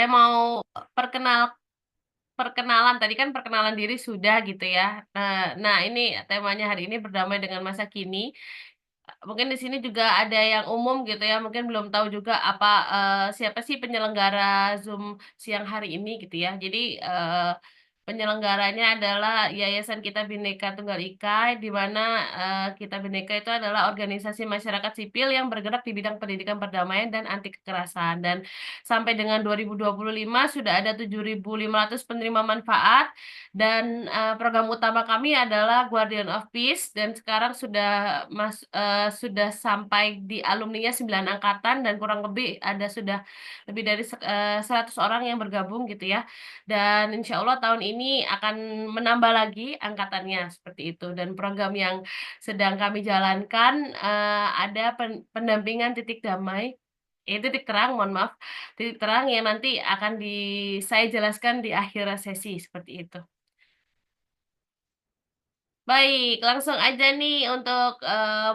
saya mau perkenal perkenalan. Tadi kan perkenalan diri sudah gitu ya. Nah, ini temanya hari ini berdamai dengan masa kini. Mungkin di sini juga ada yang umum gitu ya. Mungkin belum tahu juga apa siapa sih penyelenggara Zoom siang hari ini gitu ya. Jadi penyelenggaranya adalah Yayasan Kita Bhinneka Tunggal Ika, di mana Kita Bhinneka itu adalah organisasi masyarakat sipil yang bergerak di bidang pendidikan perdamaian dan anti kekerasan. Dan sampai dengan 2025 sudah ada 7.500 penerima manfaat dan program utama kami adalah Guardian of Peace dan sekarang sudah sampai di alumninya 9 angkatan dan kurang lebih ada sudah lebih dari 100 orang yang bergabung gitu ya. Dan insya Allah tahun ini akan menambah lagi angkatannya seperti itu. Dan program yang sedang kami jalankan ada pendampingan titik damai. Titik terang, mohon maaf. Titik terang yang nanti akan saya jelaskan di akhir sesi seperti itu. Baik, langsung aja nih untuk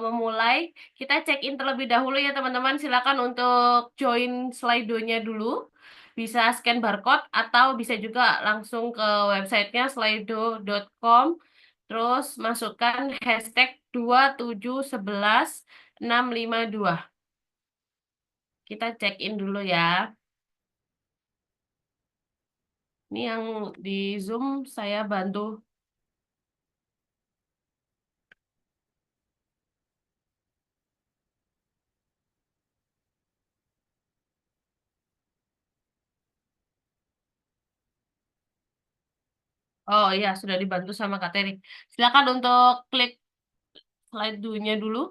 memulai. Kita check in terlebih dahulu ya teman-teman. Silakan untuk join Slido-nya dulu. Bisa scan barcode atau bisa juga langsung ke websitenya slido.com. Terus masukkan hashtag 2711652. Kita check in dulu ya. Ini yang di Zoom saya bantu. Oh iya, sudah dibantu sama Kak Teri. Silakan untuk klik slide-nya dulu.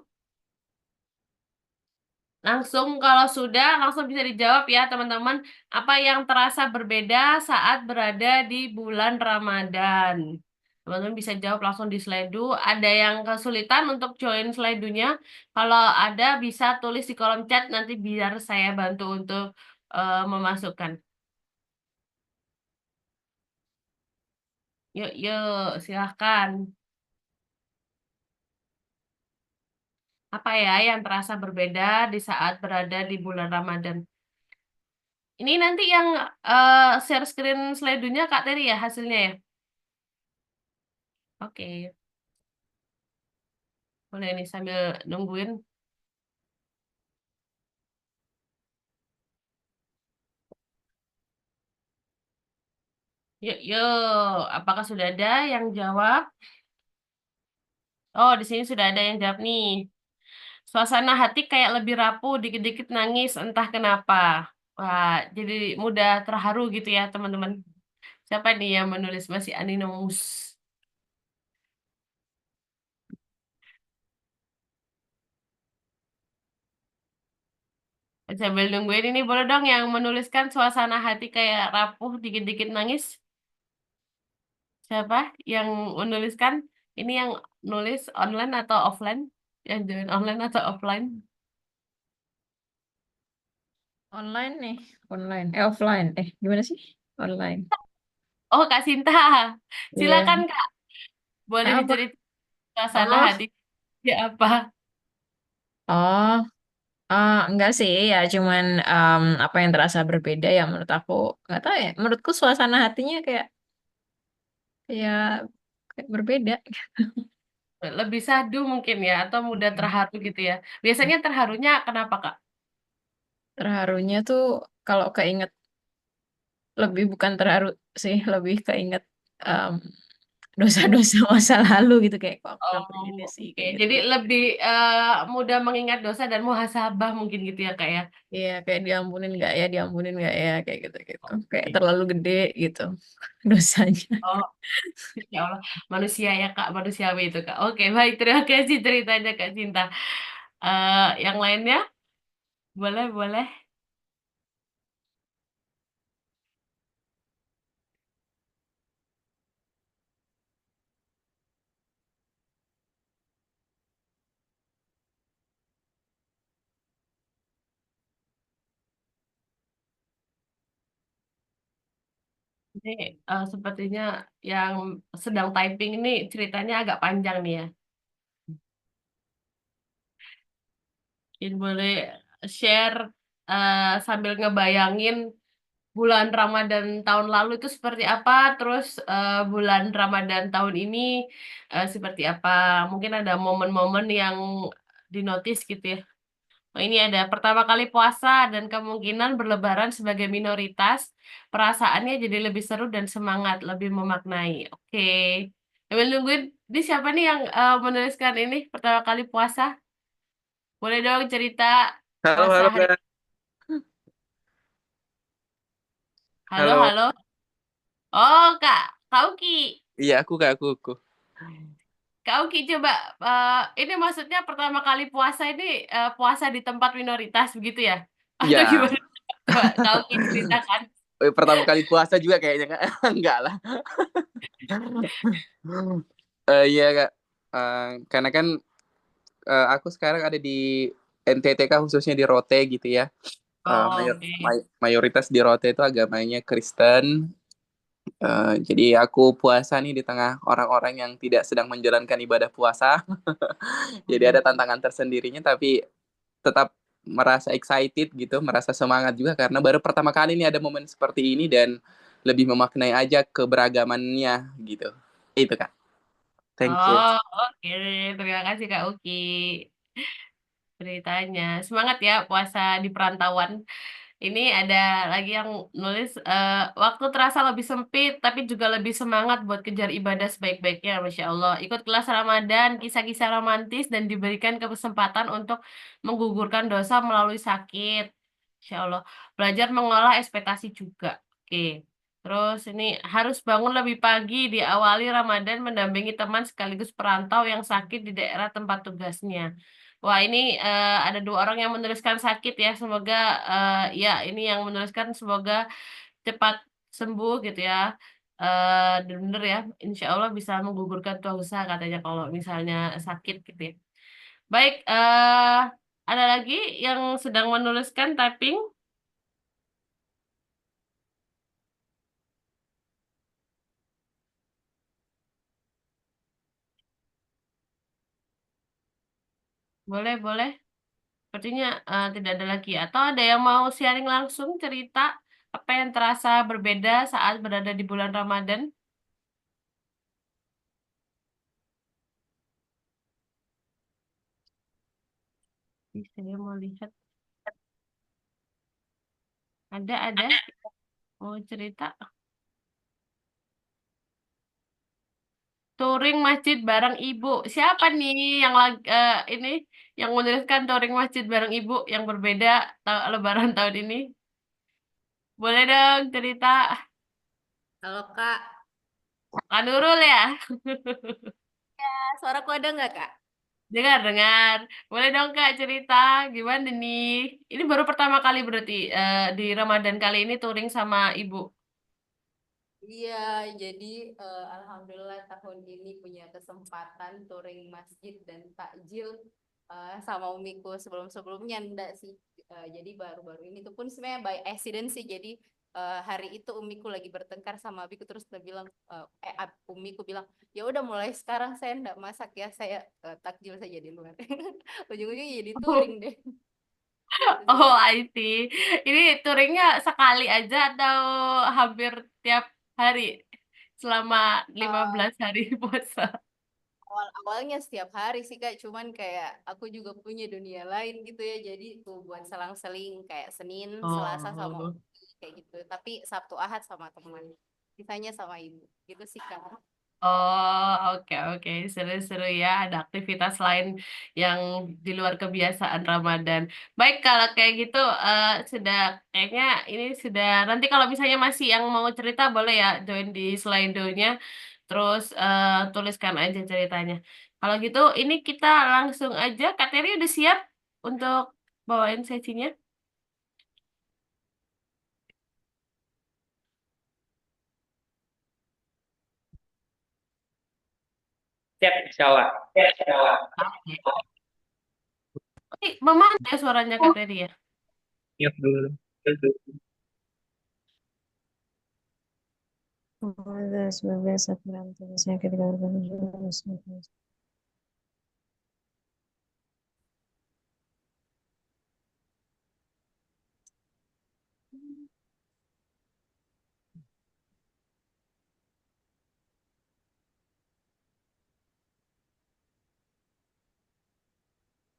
Langsung kalau sudah, langsung bisa dijawab ya teman-teman. Apa yang terasa berbeda saat berada di bulan Ramadan? Teman-teman bisa jawab langsung di slide. Ada yang kesulitan untuk join slide-nya? Kalau ada, bisa tulis di kolom chat, nanti biar saya bantu untuk memasukkan. Yuk, yuk, silahkan. Apa ya yang terasa berbeda di saat berada di bulan Ramadan? Ini nanti yang share screen slide-nya Kak Teri ya hasilnya ya? Oke. Boleh nih sambil nungguin. Yuk, yuk. Apakah sudah ada yang jawab? Oh, di sini sudah ada yang jawab nih. Suasana hati kayak lebih rapuh, dikit-dikit nangis, entah kenapa. Wah, jadi mudah terharu gitu ya, teman-teman. Siapa nih yang menulis? Masih Anonymous. Sambil nungguin ini, boleh dong yang menuliskan suasana hati kayak rapuh, dikit-dikit nangis? Siapa yang menuliskan? Ini yang nulis online atau offline? Yang join online atau offline? Online nih, online. Offline. Gimana sih? Online. Oh, Kak Sinta. Iya. Silakan, Kak. Boleh Apa? diceritain suasana Oh, hati ya apa? oh, enggak sih ya, cuman apa yang terasa berbeda ya menurut aku nggak tahu ya. Menurutku suasana hatinya kayak kayak kayak berbeda. Lebih sadu mungkin ya, atau mudah terharu gitu ya. Biasanya terharunya kenapa, Kak? Terharunya tuh kalau keinget lebih bukan terharu sih, lebih keinget em, dosa-dosa masa lalu gitu kayak kok aku ngelakuin Oh, ini sih oke. kayak Jadi gitu-gitu. lebih mudah mengingat dosa dan muhasabah mungkin gitu ya, Kak ya. Iya, kayak diampunin nggak ya, kayak gitu-gitu. Kayak Oke. terlalu gede gitu dosanya. Oh, ya Allah, manusia ya, Kak, manusiawi itu, Kak. Oke, baik. Terima kasih ceritanya, Kak Cinta. Yang lainnya? Boleh, boleh. Ini sepertinya yang sedang typing ini ceritanya agak panjang nih ya. Mungkin boleh share sambil ngebayangin bulan Ramadan tahun lalu itu seperti apa, terus bulan Ramadan tahun ini seperti apa. Mungkin ada momen-momen yang dinotis gitu ya. Oh, ini ada pertama kali puasa dan kemungkinan berlebaran sebagai minoritas, perasaannya jadi lebih seru dan semangat, lebih memaknai. Oke. Sambil nungguin, ini siapa nih yang menuliskan ini pertama kali puasa? Boleh dong cerita Halo, puasa halo hari. Kak. Halo, Halo. halo. Oh, Kak Uki. Iya, aku Kak, aku. Kak Uki coba, ini maksudnya pertama kali puasa ini puasa di tempat minoritas begitu ya? Atau Iya. gimana? Coba Kak Uki ceritakan. Pertama kali puasa juga kayaknya Kak. Enggak lah. Iya Kak. Karena kan aku sekarang ada di NTT Kak, khususnya di Rote gitu ya. Oh, oke. Mayoritas di Rote itu agamanya Kristen. Jadi aku puasa nih di tengah orang-orang yang tidak sedang menjalankan ibadah puasa. Jadi ada tantangan tersendirinya, tapi tetap merasa excited gitu, merasa semangat juga karena baru pertama kali nih ada momen seperti ini dan lebih memaknai aja keberagamannya gitu. Itu Kak. Thank you. Oh, oke. Terima kasih Kak Uki ceritanya. Semangat ya puasa di perantauan. Ini ada lagi yang nulis waktu terasa lebih sempit tapi juga lebih semangat buat kejar ibadah sebaik-baiknya, Masya Allah. Ikut kelas Ramadan, kisah-kisah romantis dan diberikan kesempatan untuk menggugurkan dosa melalui sakit. Masya Allah. Belajar mengolah ekspektasi juga. Oke. Terus ini harus bangun lebih pagi diawali Ramadan mendampingi teman sekaligus perantau yang sakit di daerah tempat tugasnya. Wah, ini ada dua orang yang menuliskan sakit ya. Semoga ya ini yang menuliskan semoga cepat sembuh gitu ya. Dan bener ya, insya Allah bisa menggugurkan dosa katanya kalau misalnya sakit gitu ya. Baik, ada lagi yang sedang menuliskan typing. Boleh, boleh. Sepertinya tidak ada lagi. Atau ada yang mau sharing langsung cerita apa yang terasa berbeda saat berada di bulan Ramadan? Ih, saya mau lihat. Ada. Mau cerita. Touring masjid bareng ibu. Siapa nih yang lagi ini yang menuliskan touring masjid bareng ibu yang berbeda Lebaran tahun ini? Boleh dong cerita. Halo Kak, Kak Nurul ya? suaraku ada nggak Kak? Dengar. Boleh dong Kak cerita gimana nih? Ini baru pertama kali berarti di Ramadan kali ini touring sama ibu. Iya, jadi Alhamdulillah tahun ini punya kesempatan touring masjid dan takjil sama umiku sebelum-sebelumnya enggak sih. Jadi baru-baru ini tuh pun sebenarnya by accident sih. Jadi hari itu umiku lagi bertengkar sama abiku terus dia bilang, umiku bilang, ya udah mulai sekarang saya enggak masak ya, saya takjil saja di luar. Ujung-ujungnya jadi touring deh. Gitu sih Oh, Kak. I see. Ini touringnya sekali aja atau hampir tiap hari selama 15 hari puasa? Awal-awalnya setiap hari sih Kak, cuman kayak aku juga punya dunia lain gitu ya, jadi tuh buat selang-seling kayak Senin, Selasa sama Oh. kayak gitu. Tapi Sabtu Ahad sama teman, sisanya sama ibu. Gitu sih Kak. Oh, oke. Seru-seru ya. Ada aktivitas lain yang di luar kebiasaan Ramadan. Baik, kalau kayak gitu sudah kayaknya ini sudah nanti kalau misalnya masih yang mau cerita boleh ya join di Slido-nya. Terus tuliskan aja ceritanya. Kalau gitu ini kita langsung aja. Kak Teri udah siap untuk bawain sesinya? Siap, insya Allah. Siap, insya Allah. Oke. Mama ada suaranya Kak Teri ya? Yuk dulu. Ada sebagai satu rantai ketika berkata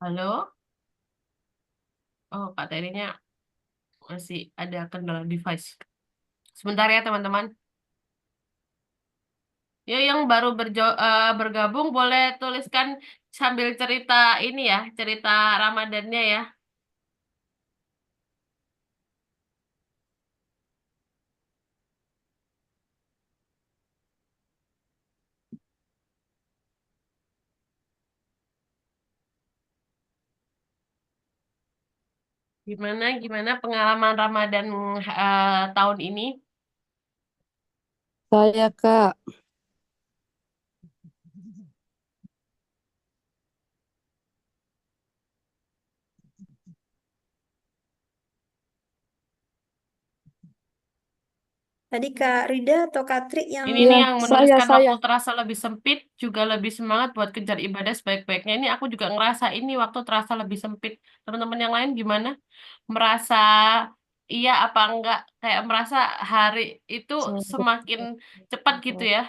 Halo? Oh, Kak Terinya masih ada kendala device. Sebentar ya, teman-teman. Ya, yang baru bergabung boleh tuliskan sambil cerita ini ya, cerita Ramadannya ya. Gimana gimana pengalaman Ramadan tahun ini? Saya Kak, Tadi Kak Rida atau Kak Tri yang Ini iya nih yang saya menuliskan saya. waktu terasa lebih sempit, juga lebih semangat buat kejar ibadah sebaik-baiknya. Ini aku juga ngerasa ini waktu terasa lebih sempit. Teman-teman yang lain gimana? Merasa iya apa enggak? Kayak merasa hari itu semakin cepat gitu ya.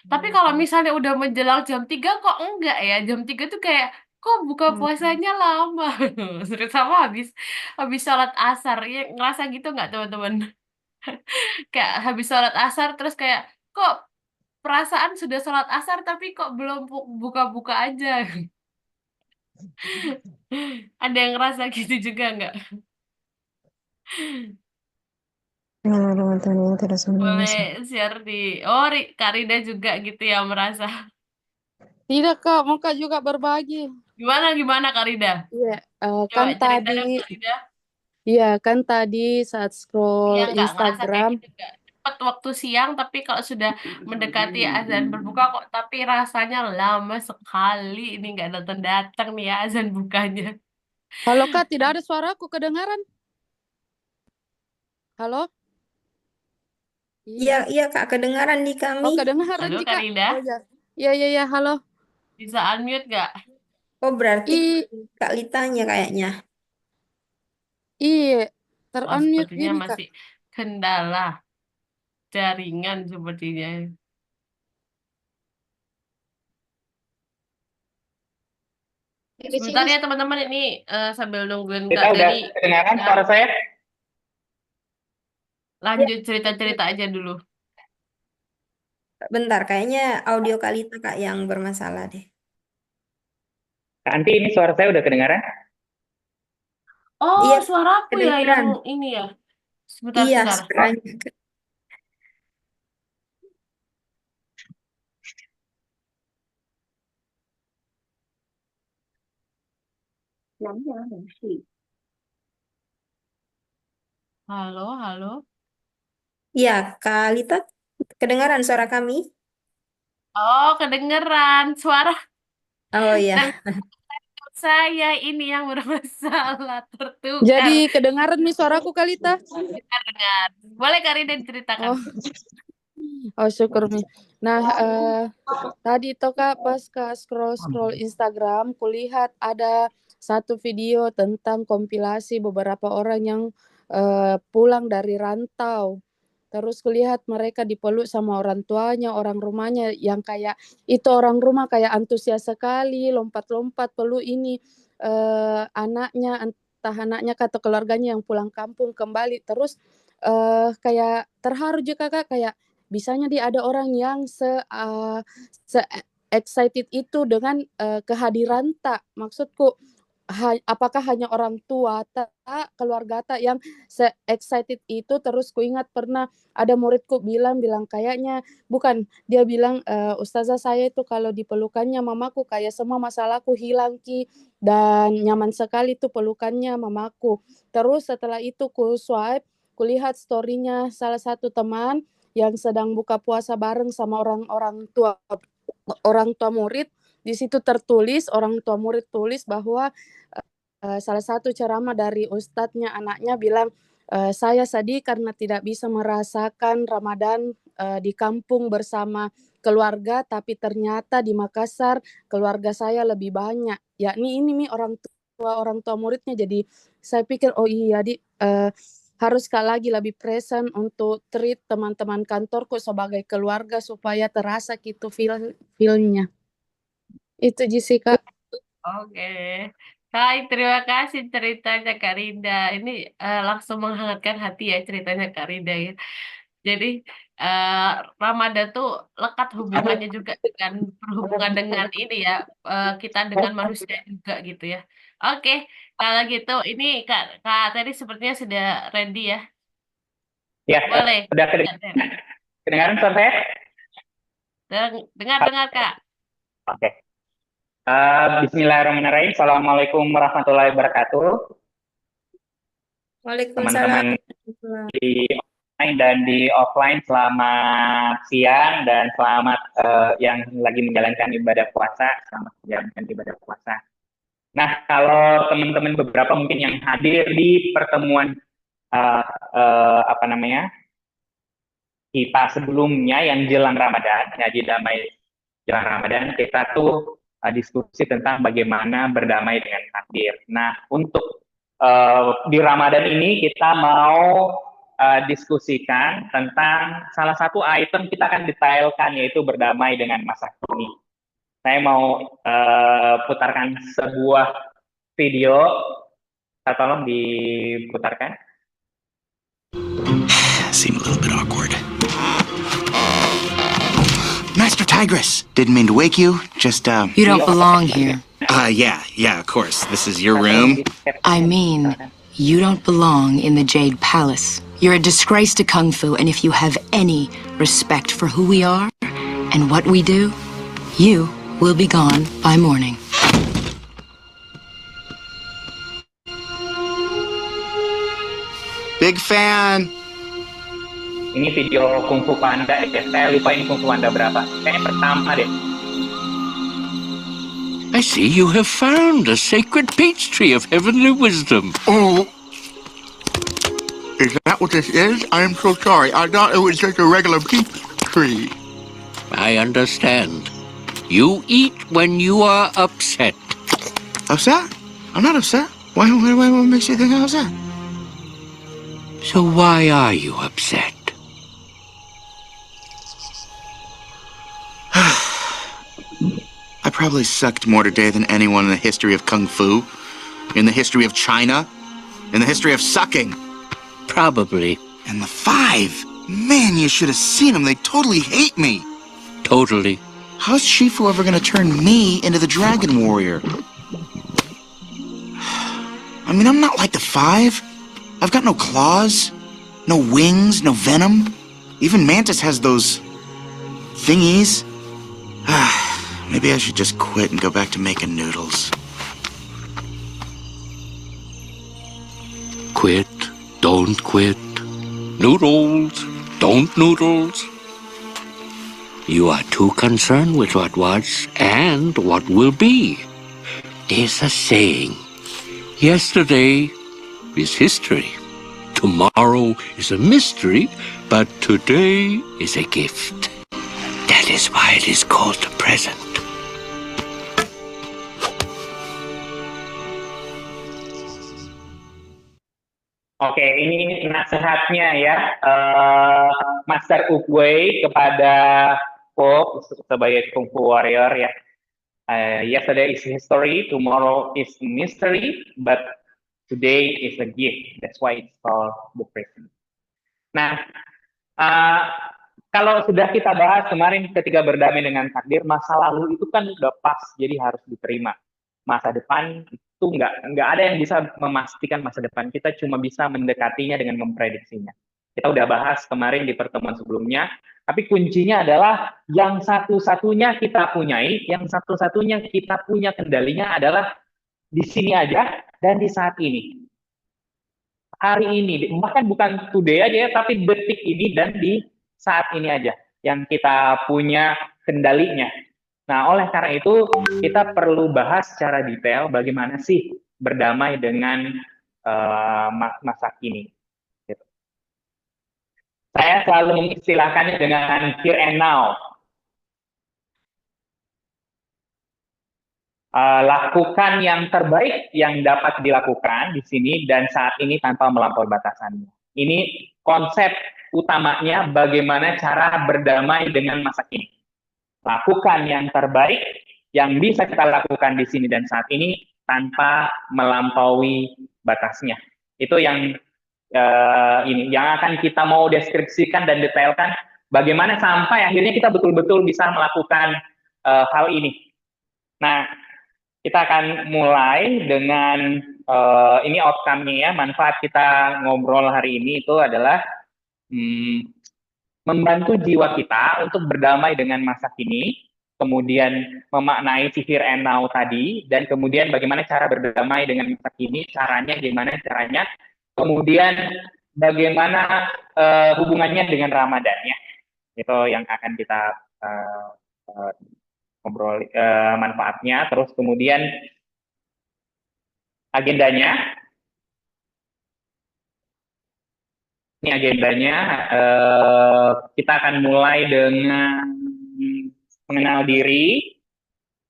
Tapi kalau misalnya udah menjelang jam 3 kok enggak ya? Jam 3 tuh kayak kok buka puasanya lama. Serius sama habis sholat asar. Ya, ngerasa gitu nggak teman-teman? Kayak habis sholat asar terus kayak kok perasaan sudah sholat asar tapi kok belum buka-buka aja. Ada yang ngerasa gitu juga nggak? Ramadan yang terasa Boleh menangis. share di... Oh, Kak Rida juga gitu ya merasa. Tidak Kak, mau Kak juga berbagi. Gimana Kak Rida? Iya, Coba kan cerita tadi, dong Kak Rida. iya kan tadi saat Iya scroll nggak ngerasa kayak Instagram, gitu nggak? Cepat waktu siang tapi kalau sudah mendekati azan berbuka kok tapi rasanya lama sekali ini nggak datang-datang nih ya azan bukanya. halo Kak, tidak ada suaraku kedengaran. Halo? Iya, Iya. iya Kak, kedengaran di kami. Oh kedengaran Halo sih Kak Kak. Rida, Oh iya. Iya iya iya, halo. bisa unmute nggak? Oh, berarti I Kak Litanya kayaknya. iya, Wah ter-unmute sepertinya ini Kak. masih kendala jaringan sepertinya. Di Sebentar sini ya teman-teman ini sambil nungguin Kita Kak udah Teri kedengaran suara saya? ya, lanjut cerita-cerita aja dulu. bentar, kayaknya audio Kalita Kak yang bermasalah deh. Nanti ini suara saya udah kedengaran? Oh, Iya, suaraku ya yang kedengaran. ini ya. Iya, Sebentar-sebentar. suaranya. Halo, halo. Iya, Kalita, kedengaran suara kami? Oh, kedengeran suara Oh dan iya. saya ini yang bermasalah tertukar. Jadi kedengaran nih suaraku Kalita. Dengar. Boleh Kak Rida diceritakan? Oh, oh syukur Mi. Nah, tadi toh Kak pas Kak scroll Instagram, kulihat ada satu video tentang kompilasi beberapa orang yang pulang dari rantau. Terus kulihat mereka dipeluk sama orang tuanya, orang rumahnya yang kayak itu orang rumah kayak antusias sekali, lompat-lompat peluk ini anaknya, entah anaknya atau keluarganya yang pulang kampung kembali. Terus kayak terharu juga Kak, kayak bisanya dia ada orang yang se excited itu dengan kehadiran tak. Maksudku apakah hanya orang tua tak, keluarga tak yang se-excited itu. Terus kuingat pernah ada muridku bilang kayaknya bukan, dia bilang ustazah saya itu kalau dipelukannya mamaku kayak semua masalahku hilang ki dan nyaman sekali tuh pelukannya mamaku. Terus setelah itu ku swipe, kulihat storynya salah satu teman yang sedang buka puasa bareng sama orang tua murid. Di situ tertulis, orang tua murid tulis bahwa salah satu ceramah dari ustadznya anaknya bilang, saya sedih karena tidak bisa merasakan Ramadan di kampung bersama keluarga, tapi ternyata di Makassar keluarga saya lebih banyak. Yakni ini nih orang tua muridnya. Jadi saya pikir oh iya harus sekali lagi lebih present untuk treat teman-teman kantorku sebagai keluarga supaya terasa gitu feel-nya. Itu Jessica. Oke. Hai, terima kasih ceritanya Kak Rida. Ini langsung menghangatkan hati ya ceritanya Kak Rida ya. Jadi eh, Ramadan tuh lekat hubungannya juga dengan berhubungan dengan ini ya, kita dengan manusia juga gitu ya. Oke, kalau gitu ini Kak Teri sepertinya sudah ready ya. Ya, Boleh. udah Kak Teri. kedengaran suara saya? Dengar Kak. Oke. Bismillahirrahmanirrahim. Assalamualaikum warahmatullahi wabarakatuh. Waalaikumsalam. Teman-teman di online dan di offline, selamat siang dan selamat yang lagi menjalankan ibadah puasa, selamat menjalankan ibadah puasa. Nah, kalau teman-teman beberapa mungkin yang hadir di pertemuan kita sebelumnya yang jelang Ramadan, ngaji damai jelang Ramadan, kita tuh diskusi tentang bagaimana berdamai dengan takdir. Nah, untuk di Ramadan ini kita mau diskusikan tentang salah satu item kita akan detailkan, yaitu berdamai dengan masa kini. Saya mau putarkan sebuah video, tolong diputarkan. Seem a little bit awkward. Master Tigress, didn't mean to wake you, just, You don't belong here. yeah, of course. This is your room. I mean, you don't belong in the Jade Palace. You're a disgrace to Kung Fu, and if you have any respect for who we are and what we do, you will be gone by morning. Big fan. Ini video kungfu panda ya. Saya lupa ini kungfu panda berapa. Kayaknya pertama deh. I see you have found a sacred peach tree of heavenly wisdom. Oh. Is that what this is? I'm so sorry. I thought it was just a regular peach tree. I understand. You eat when you are upset. Upset? I'm not upset. Why makes you think I'm upset? So why are you upset? I probably sucked more today than anyone in the history of Kung Fu, in the history of China, in the history of sucking. Probably. And the 5, man, you should have seen them. They totally hate me. Totally. How's Shifu ever gonna turn me into the Dragon Warrior? I mean, I'm not like the 5. I've got no claws, no wings, no venom. Even Mantis has those thingies. Maybe I should just quit and go back to making noodles. Quit, don't quit. Noodles, don't noodles. You are too concerned with what was and what will be. There's a saying, yesterday is history. Tomorrow is a mystery, but today is a gift. That is why it is called the present. Oke, ini nasihatnya ya, Master Oogway kepada Po sebagai Kung Fu Warrior ya. Yesterday is history, tomorrow is mystery, but today is a gift. That's why it's called the present. Nah, kalau sudah kita bahas kemarin ketika berdamai dengan takdir, masa lalu itu kan udah pas, jadi harus diterima. Masa depan itu nggak ada yang bisa memastikan masa depan, kita cuma bisa mendekatinya dengan memprediksinya. Kita udah bahas kemarin di pertemuan sebelumnya, tapi kuncinya adalah yang satu-satunya kita punyai, yang satu-satunya kita punya kendalinya adalah di sini aja dan di saat ini. Hari ini, bahkan bukan today aja ya, tapi detik ini dan di saat ini aja yang kita punya kendalinya. Nah, oleh karena itu kita perlu bahas secara detail bagaimana sih berdamai dengan masa kini. Gitu. Saya selalu mengistilahkannya dengan here and now. Lakukan yang terbaik yang dapat dilakukan di sini dan saat ini tanpa melampaui batasannya. Ini konsep utamanya bagaimana cara berdamai dengan masa kini. Lakukan yang terbaik yang bisa kita lakukan di sini dan saat ini tanpa melampaui batasnya. Itu yang ini yang akan kita mau deskripsikan dan detailkan bagaimana sampai akhirnya kita betul-betul bisa melakukan hal ini. Nah, kita akan mulai dengan ini outcome-nya ya, manfaat kita ngobrol hari ini itu adalah membantu jiwa kita untuk berdamai dengan masa kini, kemudian memaknai sihir and now tadi, dan kemudian bagaimana cara berdamai dengan masa kini, gimana caranya, kemudian bagaimana hubungannya dengan Ramadan ya. Itu yang akan kita ngobrol manfaatnya. Terus kemudian agendanya, ini agendanya kita akan mulai dengan mengenal diri,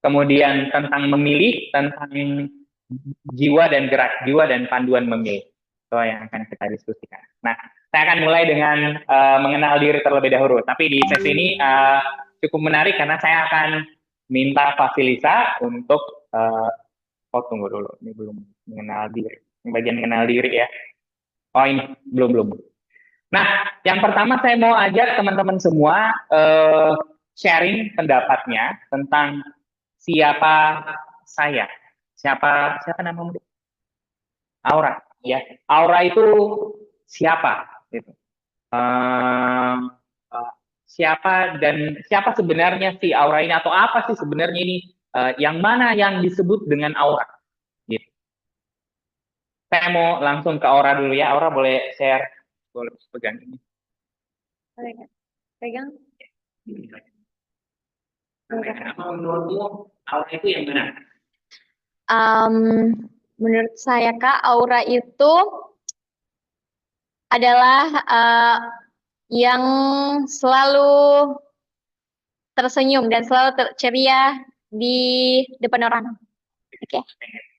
kemudian tentang memilih, tentang jiwa dan gerak, jiwa dan panduan memilih. Itu yang akan kita diskusikan. Nah, saya akan mulai dengan mengenal diri terlebih dahulu. Tapi di sesi ini cukup menarik karena saya akan minta Fasilisa untuk tunggu dulu, ini belum mengenal diri. Ini bagian mengenal diri ya. Oh ini belum. Nah, yang pertama saya mau ajak teman-teman semua sharing pendapatnya tentang siapa saya. Siapa namamu? Aura, ya. Aura itu siapa? Gitu. Siapa sebenarnya si Aura ini, atau apa sih sebenarnya ini? Yang mana yang disebut dengan aura? Gitu. Saya mau langsung ke Aura dulu ya. Aura boleh share, boleh pegang ini. Pegang. Apa menurutmu aura itu yang mana? Menurut saya Kak, aura itu adalah yang selalu tersenyum dan selalu ceria di depan orang. Oke.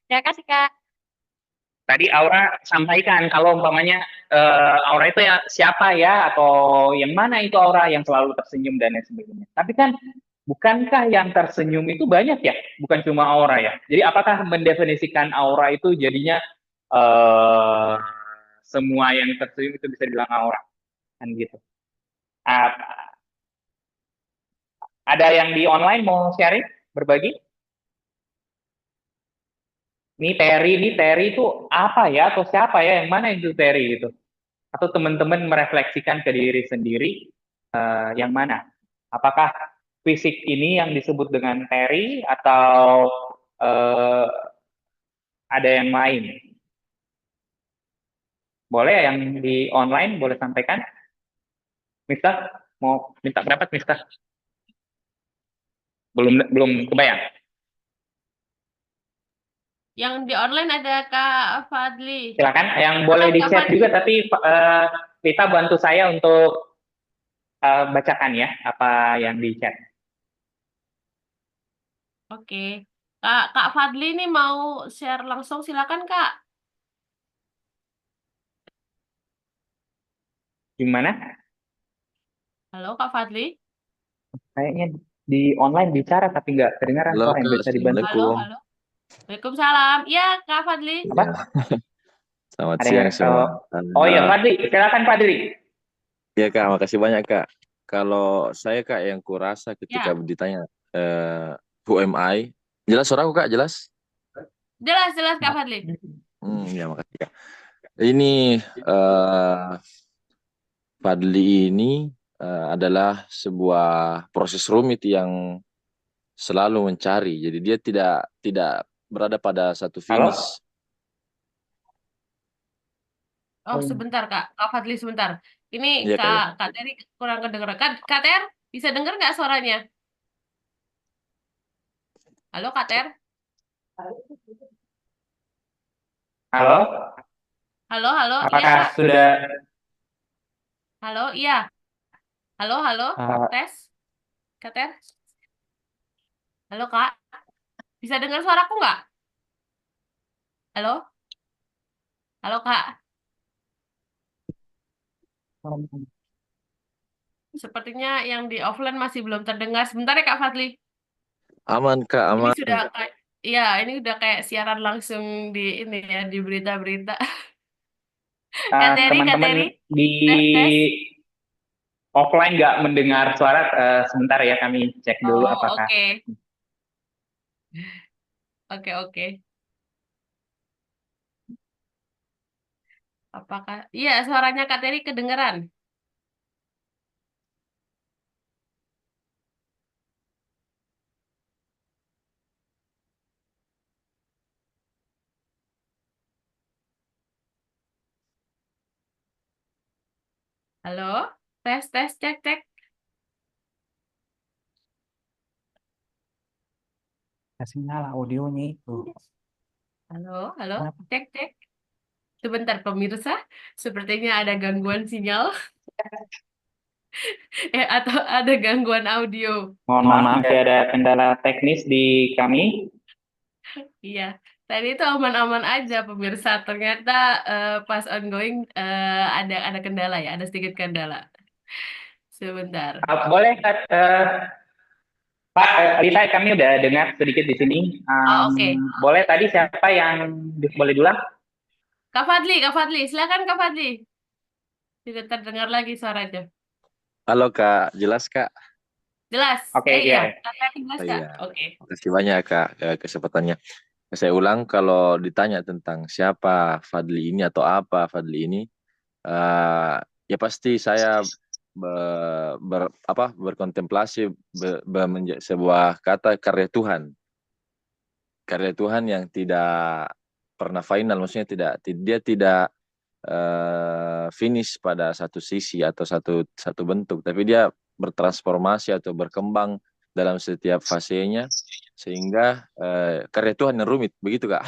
Terima kasih Kak. Tadi Aura sampaikan kalau umpamanya aura itu ya siapa ya, atau yang mana itu aura yang selalu tersenyum dan lain sebagainya. Tapi kan bukankah yang tersenyum itu banyak ya? Bukan cuma aura ya. Jadi apakah mendefinisikan aura itu jadinya semua yang tersenyum itu bisa dibilang aura? Kan gitu. Ada yang di online mau sharing, berbagi? Ini Terry itu apa ya, atau siapa ya, yang mana itu Terry itu? Atau teman-teman merefleksikan ke diri sendiri, yang mana? Apakah fisik ini yang disebut dengan Terry, atau ada yang lain? Boleh yang di online, boleh sampaikan? Miftah, mau minta pendapat Miftah? Belum kebayang? Yang di online ada Kak Fadli. Silakan, yang boleh di chat juga, tapi Rita bantu saya untuk bacakan ya apa yang di chat. Oke. Kak Fadli ini mau share langsung, silakan Kak. Gimana? Halo Kak Fadli. Kayaknya di online bicara tapi nggak kedengaran suara yang bisa dibantu. Halo. Waalaikumsalam. Iya Kak Fadli. Apa? Selamat siang semua. Oh iya Fadli, silakan Fadli. Ya Kak, makasih banyak Kak. Kalau saya Kak yang kurasa ketika ditanya who am I? Jelas suaraku Kak, jelas? Jelas Kak Fadli. Ya makasih Kak. Ini Fadli ini adalah sebuah proses rumit yang selalu mencari. Jadi dia tidak berada pada satu finish. Oh sebentar Kak Fadli sebentar. Ini Ya, Kak Terry kurang kedengeran. Kak Ter, bisa denger nggak suaranya? Halo Kak Ter. Halo. Halo. Apakah iya, sudah? Halo, iya. Halo. Tes. Kak Ter. Halo Kak. Bisa dengar suaraku nggak? Halo. Halo Kak. Sepertinya yang di offline masih belum terdengar. Sebentar ya Kak Fadli. Aman Kak, aman. ya ini udah kayak siaran langsung di ini ya, di berita-berita. Kak Teri, Kak Teman-teman Teri, di tes. offline nggak mendengar suara, sebentar ya kami cek dulu Oh, apakah. oke. Oke, oke. Apakah, iya suaranya Kak Teri kedengeran? Halo? Tes, tes, cek, cek. Kasih nyala audionya itu. Halo, halo, Kenapa? cek, cek. Sebentar pemirsa, sepertinya ada gangguan sinyal atau ada gangguan audio. Mohon maaf ya, ada kendala teknis di kami. Iya, tadi itu aman-aman aja pemirsa. Ternyata pas ongoing ada kendala ya, ada sedikit kendala. Sebentar. Boleh Pak Lita, kami udah dengar sedikit di sini. Oh, oke. Boleh tadi siapa yang boleh dulu? Kak Fadli, silakan Kak Fadli. Tidak terdengar lagi suaranya. Halo Kak, jelas Kak? Jelas. Oke, Iya. iya. Kak Fadli jelas Kak. Iya. Oke. Terima banyak Kak kesempatannya. Saya ulang, kalau ditanya tentang siapa Fadli ini atau apa Fadli ini, ya pasti saya berkontemplasi sebuah kata karya Tuhan. Karya Tuhan yang tidak pernah final, maksudnya dia tidak finish pada satu sisi atau satu bentuk, tapi dia bertransformasi atau berkembang dalam setiap fasenya, sehingga karya Tuhan yang rumit, begitu Kak.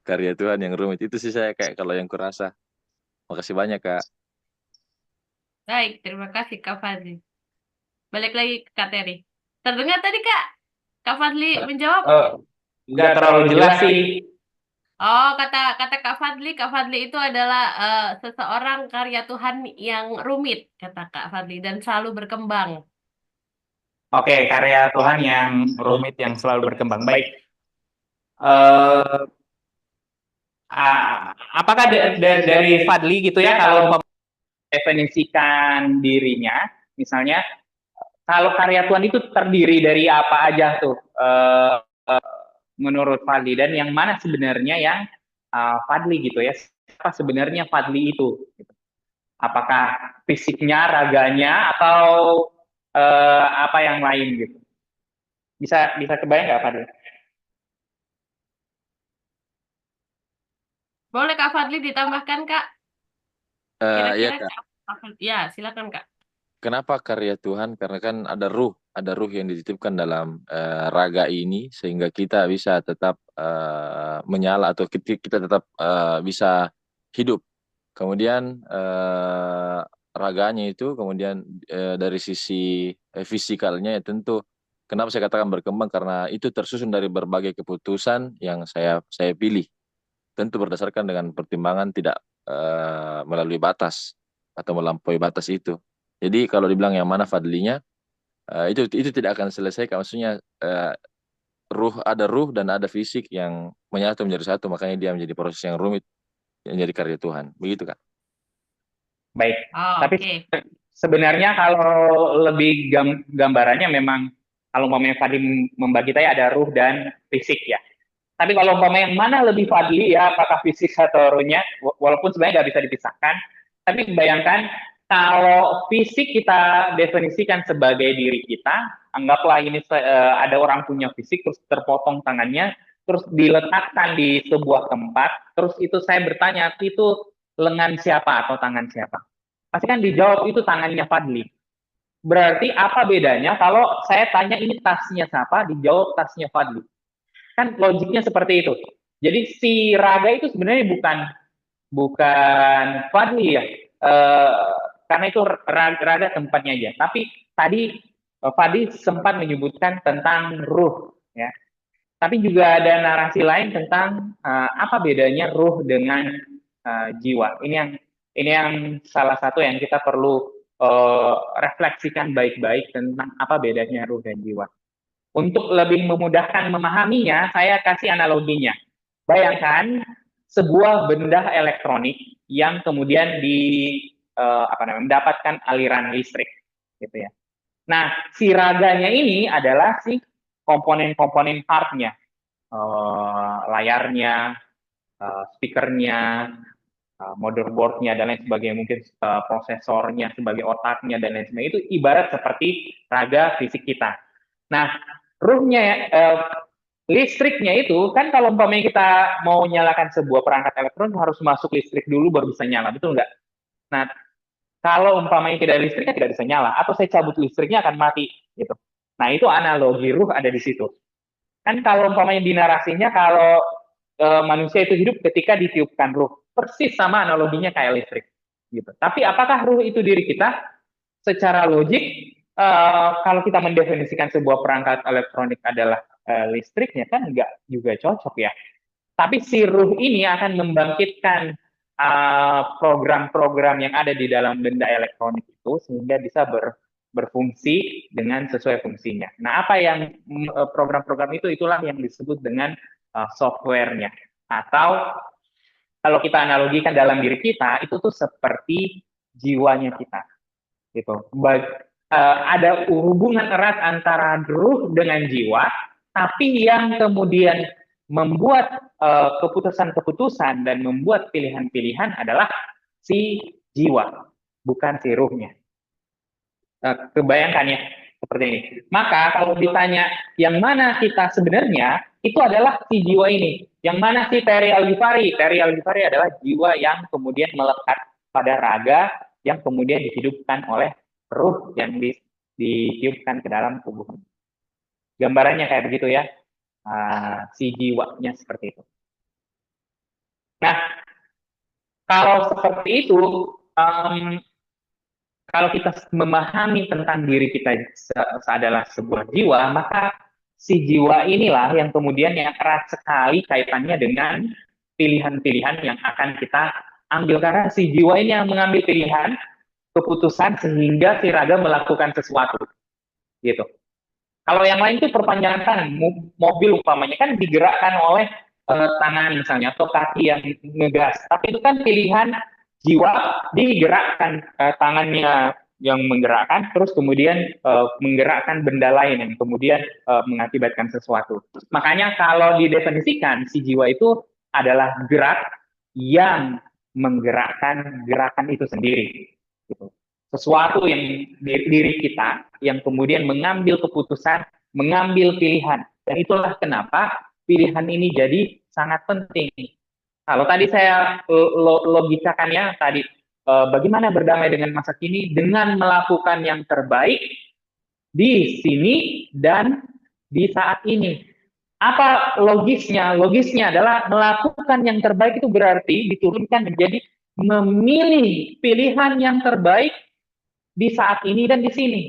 Karya Tuhan yang rumit, itu sih saya kayak kalau yang kurasa. Makasih banyak Kak. Baik, terima kasih Kak Fadli. Balik lagi ke Kak Teri. Terdengar tadi Kak? Kak Fadli menjawab? Nggak terlalu jelas sih. Oh, kata Kak Fadli itu adalah seseorang karya Tuhan yang rumit, kata Kak Fadli, dan selalu berkembang. Oke, karya Tuhan yang rumit yang selalu berkembang. Baik. Apakah dari Fadli gitu ya, kalau definisikan dirinya, misalnya kalau karya Tuhan itu terdiri dari apa aja tuh menurut Fadli, dan yang mana sebenarnya yang Fadli gitu ya, apa sebenarnya Fadli itu? Apakah fisiknya, raganya, atau apa yang lain gitu? Bisa kebayang nggak Fadli? Boleh Kak Fadli ditambahkan Kak? Iya Kira-kira Kak. ya, silakan Kak. Kenapa karya Tuhan? Karena kan ada ruh yang dititipkan dalam raga ini, sehingga kita bisa tetap menyala, atau kita tetap bisa hidup. Kemudian raganya itu, kemudian dari sisi fisikalnya ya tentu. Kenapa saya katakan berkembang? Karena itu tersusun dari berbagai keputusan yang saya pilih. Tentu berdasarkan dengan pertimbangan tidak melalui batas atau melampaui batas itu. Jadi kalau dibilang yang mana Fadlinya, itu tidak akan selesai. Maksudnya ada ruh dan ada fisik yang menyatu menjadi satu, makanya dia menjadi proses yang rumit, menjadi karya Tuhan. Begitu Kak. Baik. Oh, Tapi oke. sebenarnya kalau lebih gambarannya memang, kalau umpamanya Fadli membagi tadi ada ruh dan fisik ya. Tapi kalau umpamanya yang mana lebih Fadli ya, apakah fisik atau ruhnya, walaupun sebenarnya nggak bisa dipisahkan, tapi bayangkan kalau fisik kita definisikan sebagai diri kita, anggaplah ini ada orang punya fisik, terus terpotong tangannya, terus diletakkan di sebuah tempat, terus itu saya bertanya, itu lengan siapa atau tangan siapa? Pasti kan dijawab itu tangannya Fadli. Berarti apa bedanya kalau saya tanya ini tasnya siapa, dijawab tasnya Fadli? Kan logiknya seperti itu. Jadi si raga itu sebenarnya bukan Fadli ya, karena itu raga tempatnya aja. Tapi tadi Fadli sempat menyebutkan tentang ruh, ya. Tapi juga ada narasi lain tentang apa bedanya ruh dengan jiwa. Ini yang salah satu yang kita perlu refleksikan baik-baik tentang apa bedanya ruh dan jiwa. Untuk lebih memudahkan memahaminya, saya kasih analoginya. Bayangkan sebuah benda elektronik yang kemudian mendapatkan aliran listrik, gitu ya. Nah, si raganya ini adalah si komponen-komponen partnya, layarnya, speakernya, motherboardnya dan lain sebagainya, mungkin prosesornya sebagai otaknya dan lain sebagainya. Itu ibarat seperti raga fisik kita. Nah, ruhnya, listriknya itu kan kalau umpamanya kita mau nyalakan sebuah perangkat elektronik harus masuk listrik dulu baru bisa nyala, betul nggak? Nah, kalau umpamanya tidak ada listriknya tidak bisa nyala, atau saya cabut listriknya akan mati, gitu. Nah, itu analogi ruh ada di situ. Kan kalau umpamanya di narasinya, kalau manusia itu hidup ketika ditiupkan ruh, persis sama analoginya kayak listrik, gitu. Tapi apakah ruh itu diri kita? Secara logik, kalau kita mendefinisikan sebuah perangkat elektronik adalah listriknya, kan nggak juga cocok ya. Tapi si ruh ini akan membangkitkan program-program yang ada di dalam benda elektronik itu sehingga bisa berfungsi dengan sesuai fungsinya. Nah, apa yang program-program itu, itulah yang disebut dengan software-nya. Atau kalau kita analogikan dalam diri kita, itu tuh seperti jiwanya kita. Gitu. Ada hubungan erat antara ruh dengan jiwa, tapi yang kemudian membuat keputusan-keputusan dan membuat pilihan-pilihan adalah si jiwa, bukan si ruhnya. Kebayangkan ya, seperti ini. Maka kalau ditanya yang mana kita sebenarnya, itu adalah si jiwa ini. Yang mana si Terry Al-Ghifari? Terry Al-Ghifari adalah jiwa yang kemudian melekat pada raga, yang kemudian dihidupkan oleh ruh yang ditiupkan ke dalam tubuh. Gambarannya kayak begitu ya. Si jiwanya seperti itu. Nah, kalau seperti itu, kalau kita memahami tentang diri kita adalah sebuah jiwa, maka si jiwa inilah yang kemudian yang erat sekali kaitannya dengan pilihan-pilihan yang akan kita ambil. Karena si jiwa ini yang mengambil pilihan, keputusan, sehingga si raga melakukan sesuatu. Gitu. Kalau yang lain itu perpanjangan tangan, mobil umpamanya kan digerakkan oleh tangan misalnya, atau kaki yang ngegas. Tapi itu kan pilihan jiwa, digerakkan tangannya yang menggerakkan, terus kemudian menggerakkan benda lain yang kemudian mengakibatkan sesuatu. Makanya kalau didefinisikan, si jiwa itu adalah gerak yang menggerakkan gerakan itu sendiri. Gitu. Sesuatu yang diri kita yang kemudian mengambil keputusan, mengambil pilihan. Dan itulah kenapa pilihan ini jadi sangat penting. Kalau tadi saya logikakannya tadi, bagaimana berdamai dengan masa kini dengan melakukan yang terbaik di sini dan di saat ini. Apa logisnya? Logisnya adalah melakukan yang terbaik itu berarti diturunkan menjadi memilih pilihan yang terbaik di saat ini dan di sini.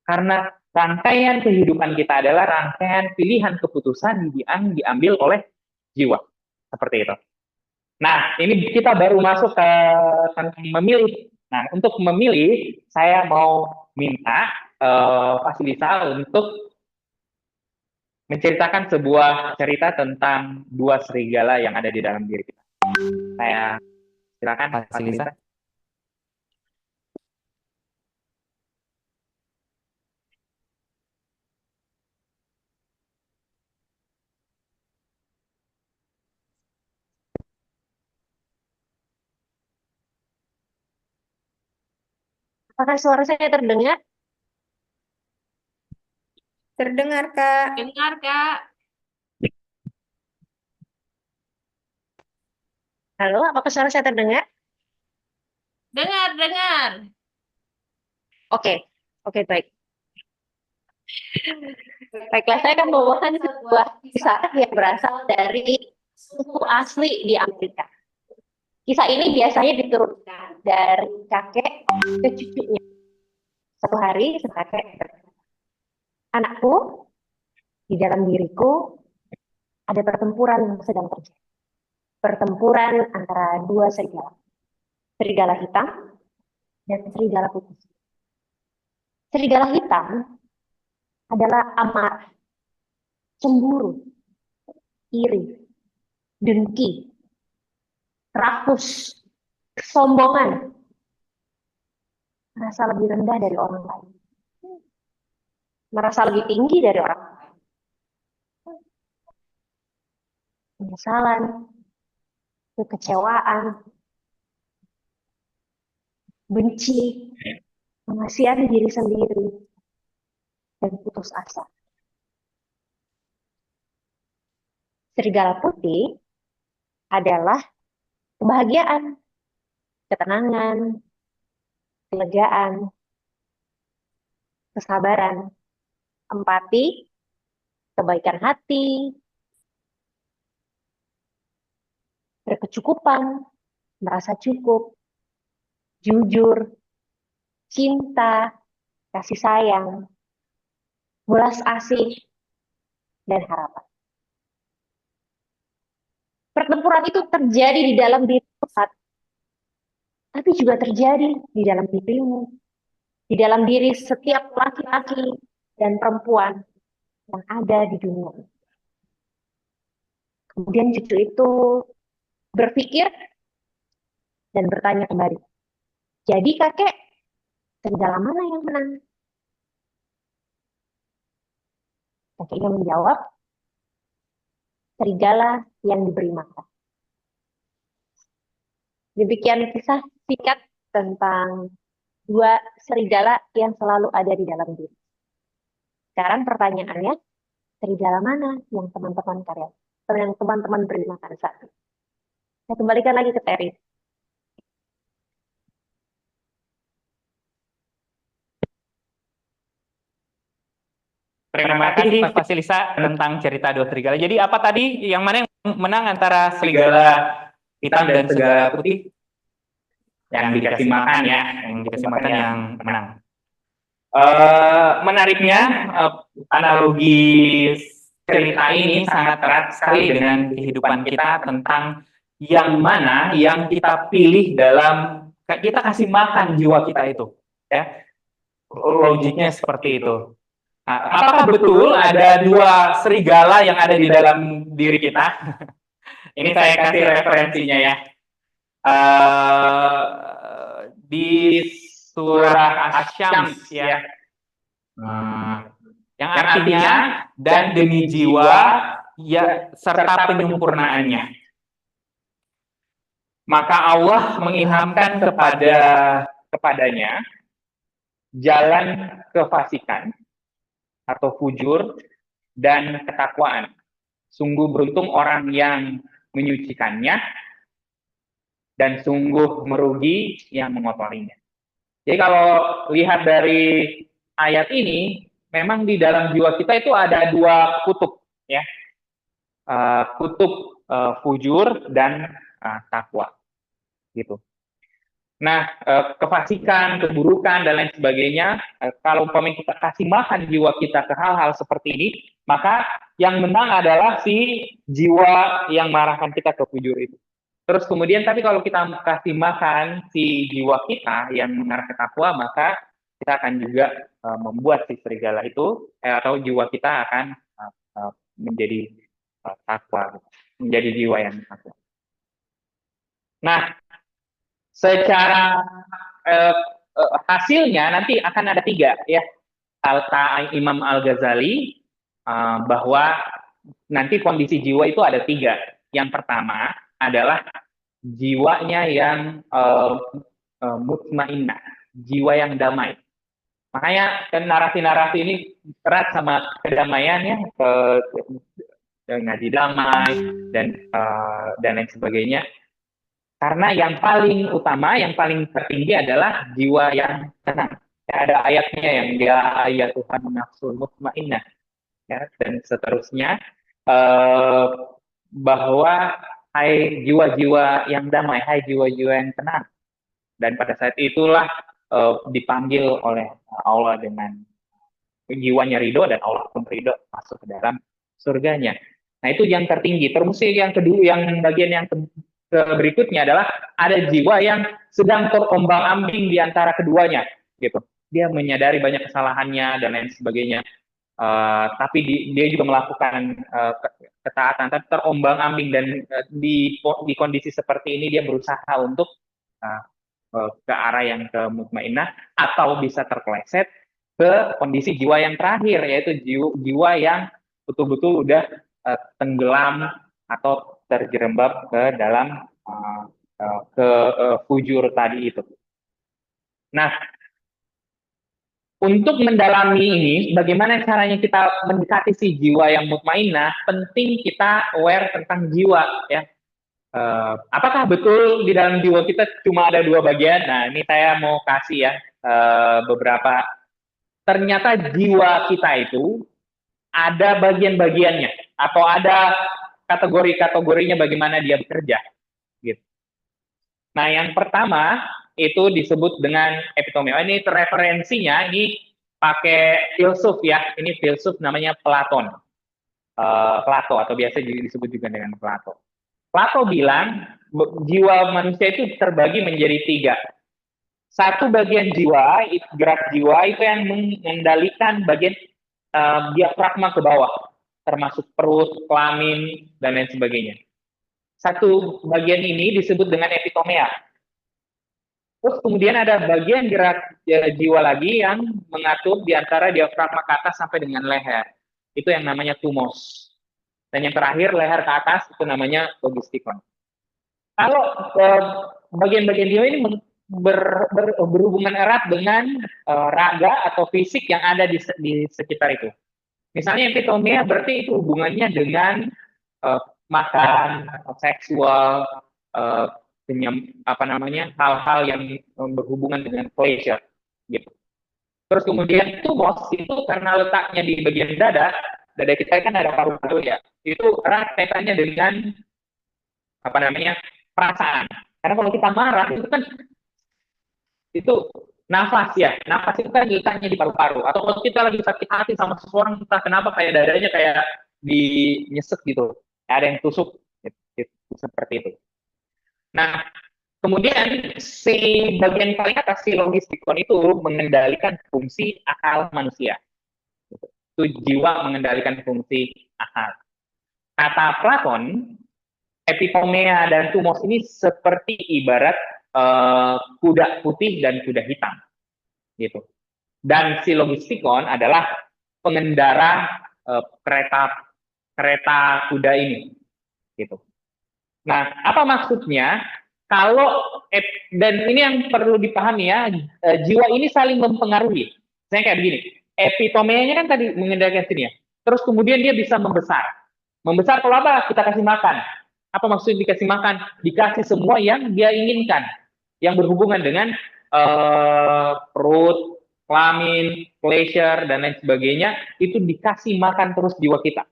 Karena rangkaian kehidupan kita adalah rangkaian pilihan keputusan yang diambil oleh jiwa. Seperti itu. Nah, ini kita baru masuk ke tentang memilih. Nah, untuk memilih, saya mau minta Pak Silisa untuk menceritakan sebuah cerita tentang dua serigala yang ada di dalam diri kita. Saya silakan Pak Silisa. Apakah suara saya terdengar? Terdengar, Kak. Dengar, Kak. Halo, apakah suara saya terdengar? Dengar, dengar. Oke, baik. Baiklah, saya akan membawakan sebuah kisah yang berasal dari suku asli di Amerika. Kisah ini biasanya diturunkan dari kakek ke cucunya. Satu hari, kakek berkata, "Anakku, di dalam diriku ada pertempuran yang sedang terjadi. Pertempuran antara dua serigala. Serigala hitam dan serigala putih. Serigala hitam adalah amarah, cemburu, iri, dengki, rakus, kesombongan, merasa lebih rendah dari orang lain, merasa lebih tinggi dari orang lain, penyesalan, kekecewaan, benci, mengasihani diri sendiri, dan putus asa. Serigala putih adalah kebahagiaan, ketenangan, kelegaan, kesabaran, empati, kebaikan hati, berkecukupan, merasa cukup, jujur, cinta, kasih sayang, welas asih, dan harapan. Pertempuran itu terjadi di dalam diri Tuhan, tapi juga terjadi di dalam dirimu, di dalam diri setiap laki-laki dan perempuan yang ada di dunia. Kemudian cucu itu berpikir dan bertanya kembali, jadi kakek, serigala mana yang menang? Kakeknya menjawab, serigala yang diberi makan. Demikian kisah singkat tentang dua serigala yang selalu ada di dalam diri. Sekarang pertanyaannya, serigala mana yang teman-teman beri makan saat ini? Saya kembalikan lagi ke Terry. Terima kasih Mas Fasilisa tentang cerita dua serigala. Jadi apa tadi, yang mana yang menang antara serigala hitam dan serigala putih? Yang dikasih makan ya, yang dikasih makan yang menang. Menariknya, analogi cerita ini sangat erat sekali dengan kehidupan kita tentang yang mana yang kita pilih dalam, kita kasih makan jiwa kita itu. Ya, logiknya seperti itu. Nah, apakah betul ada dua serigala yang ada di dalam diri kita? Ini saya kasih referensinya ya. Di surah Asy-Syams ya. Yang artinya dan demi jiwa ya serta penyempurnaannya. Maka Allah mengilhamkan kepadanya jalan kefasikan atau fujur dan ketakwaan. Sungguh beruntung orang yang menyucikannya dan sungguh merugi yang mengotorinya. Jadi kalau lihat dari ayat ini, memang di dalam jiwa kita itu ada dua kutub, ya, kutub fujur dan takwa, gitu. Nah, kefasikan, keburukan, dan lain sebagainya, kalau umpamanya kita kasih makan jiwa kita ke hal-hal seperti ini, maka yang menang adalah si jiwa yang marahkan kita ke fujur itu. Terus kemudian, tapi kalau kita kasih makan si jiwa kita yang mengarah ke takwa, maka kita akan juga membuat si serigala itu, atau jiwa kita akan menjadi takwa, menjadi jiwa yang takwa. Nah, secara hasilnya nanti akan ada 3 ya, kata Imam Al-Ghazali bahwa nanti kondisi jiwa itu ada 3. Yang pertama adalah jiwanya yang mutmainnah, jiwa yang damai. Makanya narasi-narasi ini erat sama kedamaian ya, ngaji damai dan lain sebagainya. Karena yang paling utama, yang paling tertinggi adalah jiwa yang tenang. Ya, ada ayatnya yang dia ayat Tuhan nafsul mutmainnah, ya, dan seterusnya, bahwa hai jiwa-jiwa yang damai, hai jiwa-jiwa yang tenang. Dan pada saat itulah dipanggil oleh Allah dengan jiwanya ridho, dan Allah pun ridho masuk ke dalam surganya. Nah, itu yang tertinggi. Terus yang kedua, yang bagian yang berikutnya adalah ada jiwa yang sedang terombang-ambing di antara keduanya, gitu. Dia menyadari banyak kesalahannya dan lain sebagainya. tapi dia juga melakukan ketaatan, tapi terombang-ambing, dan di kondisi seperti ini dia berusaha untuk ke arah yang ke mutmainnah, atau bisa terpeleset ke kondisi jiwa yang terakhir, yaitu jiwa yang betul-betul udah tenggelam atau terjerembab ke dalam fujur tadi itu. Nah, untuk mendalami ini, bagaimana caranya kita mendekati si jiwa yang mutmainnah, penting kita aware tentang jiwa, ya. Apakah betul di dalam jiwa kita cuma ada 2 bagian? Nah, ini saya mau kasih ya beberapa. Ternyata jiwa kita itu ada bagian-bagiannya, atau ada kategori-kategorinya bagaimana dia bekerja, gitu. Nah, yang pertama itu disebut dengan epitomia. Ini referensinya, ini pakai filsuf ya. Ini filsuf namanya Platon. Plato, atau biasa disebut juga dengan Plato. Plato bilang jiwa manusia itu terbagi menjadi 3. Satu bagian jiwa, gerak jiwa itu yang mengendalikan bagian diafragma ke bawah, termasuk perut, kelamin, dan lain sebagainya. Satu bagian ini disebut dengan epitomea. Terus kemudian ada bagian gerak jiwa lagi yang mengatur di antara diafragma ke atas sampai dengan leher. Itu yang namanya tumos. Dan yang terakhir, leher ke atas, itu namanya logistikon. Kalau bagian-bagian jiwa ini berhubungan erat dengan raga atau fisik yang ada di sekitar itu. Misalnya epitomea berarti itu hubungannya dengan makan, seksual, hal-hal yang berhubungan dengan pleasure, gitu. Terus kemudian tumos itu karena letaknya di bagian dada kita kan ada paru-paru ya, itu erat kaitannya dengan perasaan. Karena kalau kita marah itu kan itu nafas ya, nafas itu kan letaknya di paru-paru. Atau kalau kita lagi sakit hati sama seseorang, entah kenapa kayak dadanya kayak dinyesek gitu, ada yang tusuk, gitu, seperti itu. Nah, kemudian si bagian paling atas, si logistikon itu mengendalikan fungsi akal manusia. Itu jiwa mengendalikan fungsi akal. Kata Platon, epitomea dan tumos ini seperti ibarat kuda putih dan kuda hitam, gitu. Dan si logistikon adalah pengendara kereta kuda ini, gitu. Nah, apa maksudnya? Kalau dan ini yang perlu dipahami ya, jiwa ini saling mempengaruhi. Saya kayak begini, epitomeanya kan tadi mengendalikan sini ya. Terus kemudian dia bisa membesar. Membesar kalau apa? Kita kasih makan. Apa maksud dikasih makan? Dikasih semua yang dia inginkan, yang berhubungan dengan perut, kelamin, pleasure, dan lain sebagainya, itu dikasih makan terus jiwa kita.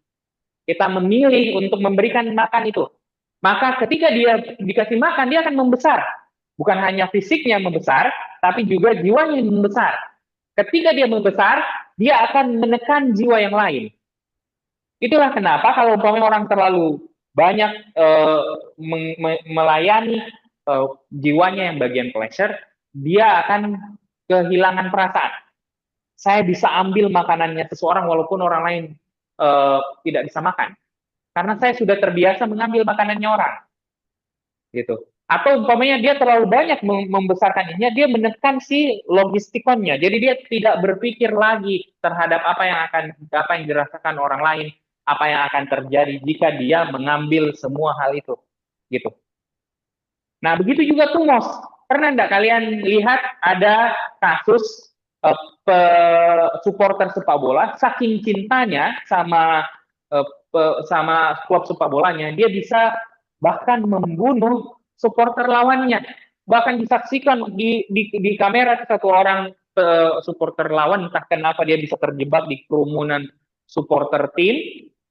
Kita memilih untuk memberikan makan itu. Maka ketika dia dikasih makan, dia akan membesar. Bukan hanya fisiknya membesar, tapi juga jiwanya membesar. Ketika dia membesar, dia akan menekan jiwa yang lain. Itulah kenapa kalau orang terlalu banyak melayani jiwanya yang bagian pleasure, dia akan kehilangan perasaan. Saya bisa ambil makanannya seseorang walaupun orang lain tidak bisa makan. Karena saya sudah terbiasa mengambil makanannya orang, gitu. Atau umpamanya dia terlalu banyak membesarkan ininya, dia menekan si logistikonnya. Jadi dia tidak berpikir lagi terhadap apa yang dirasakan orang lain, apa yang akan terjadi jika dia mengambil semua hal itu, gitu. Nah, begitu juga tumos. Pernah enggak kalian lihat ada kasus supporter sepak bola saking cintanya sama klub sepak bolanya, dia bisa bahkan membunuh supporter lawannya. Bahkan disaksikan di kamera satu orang supporter lawan, entah kenapa dia bisa terjebak di kerumunan supporter tim,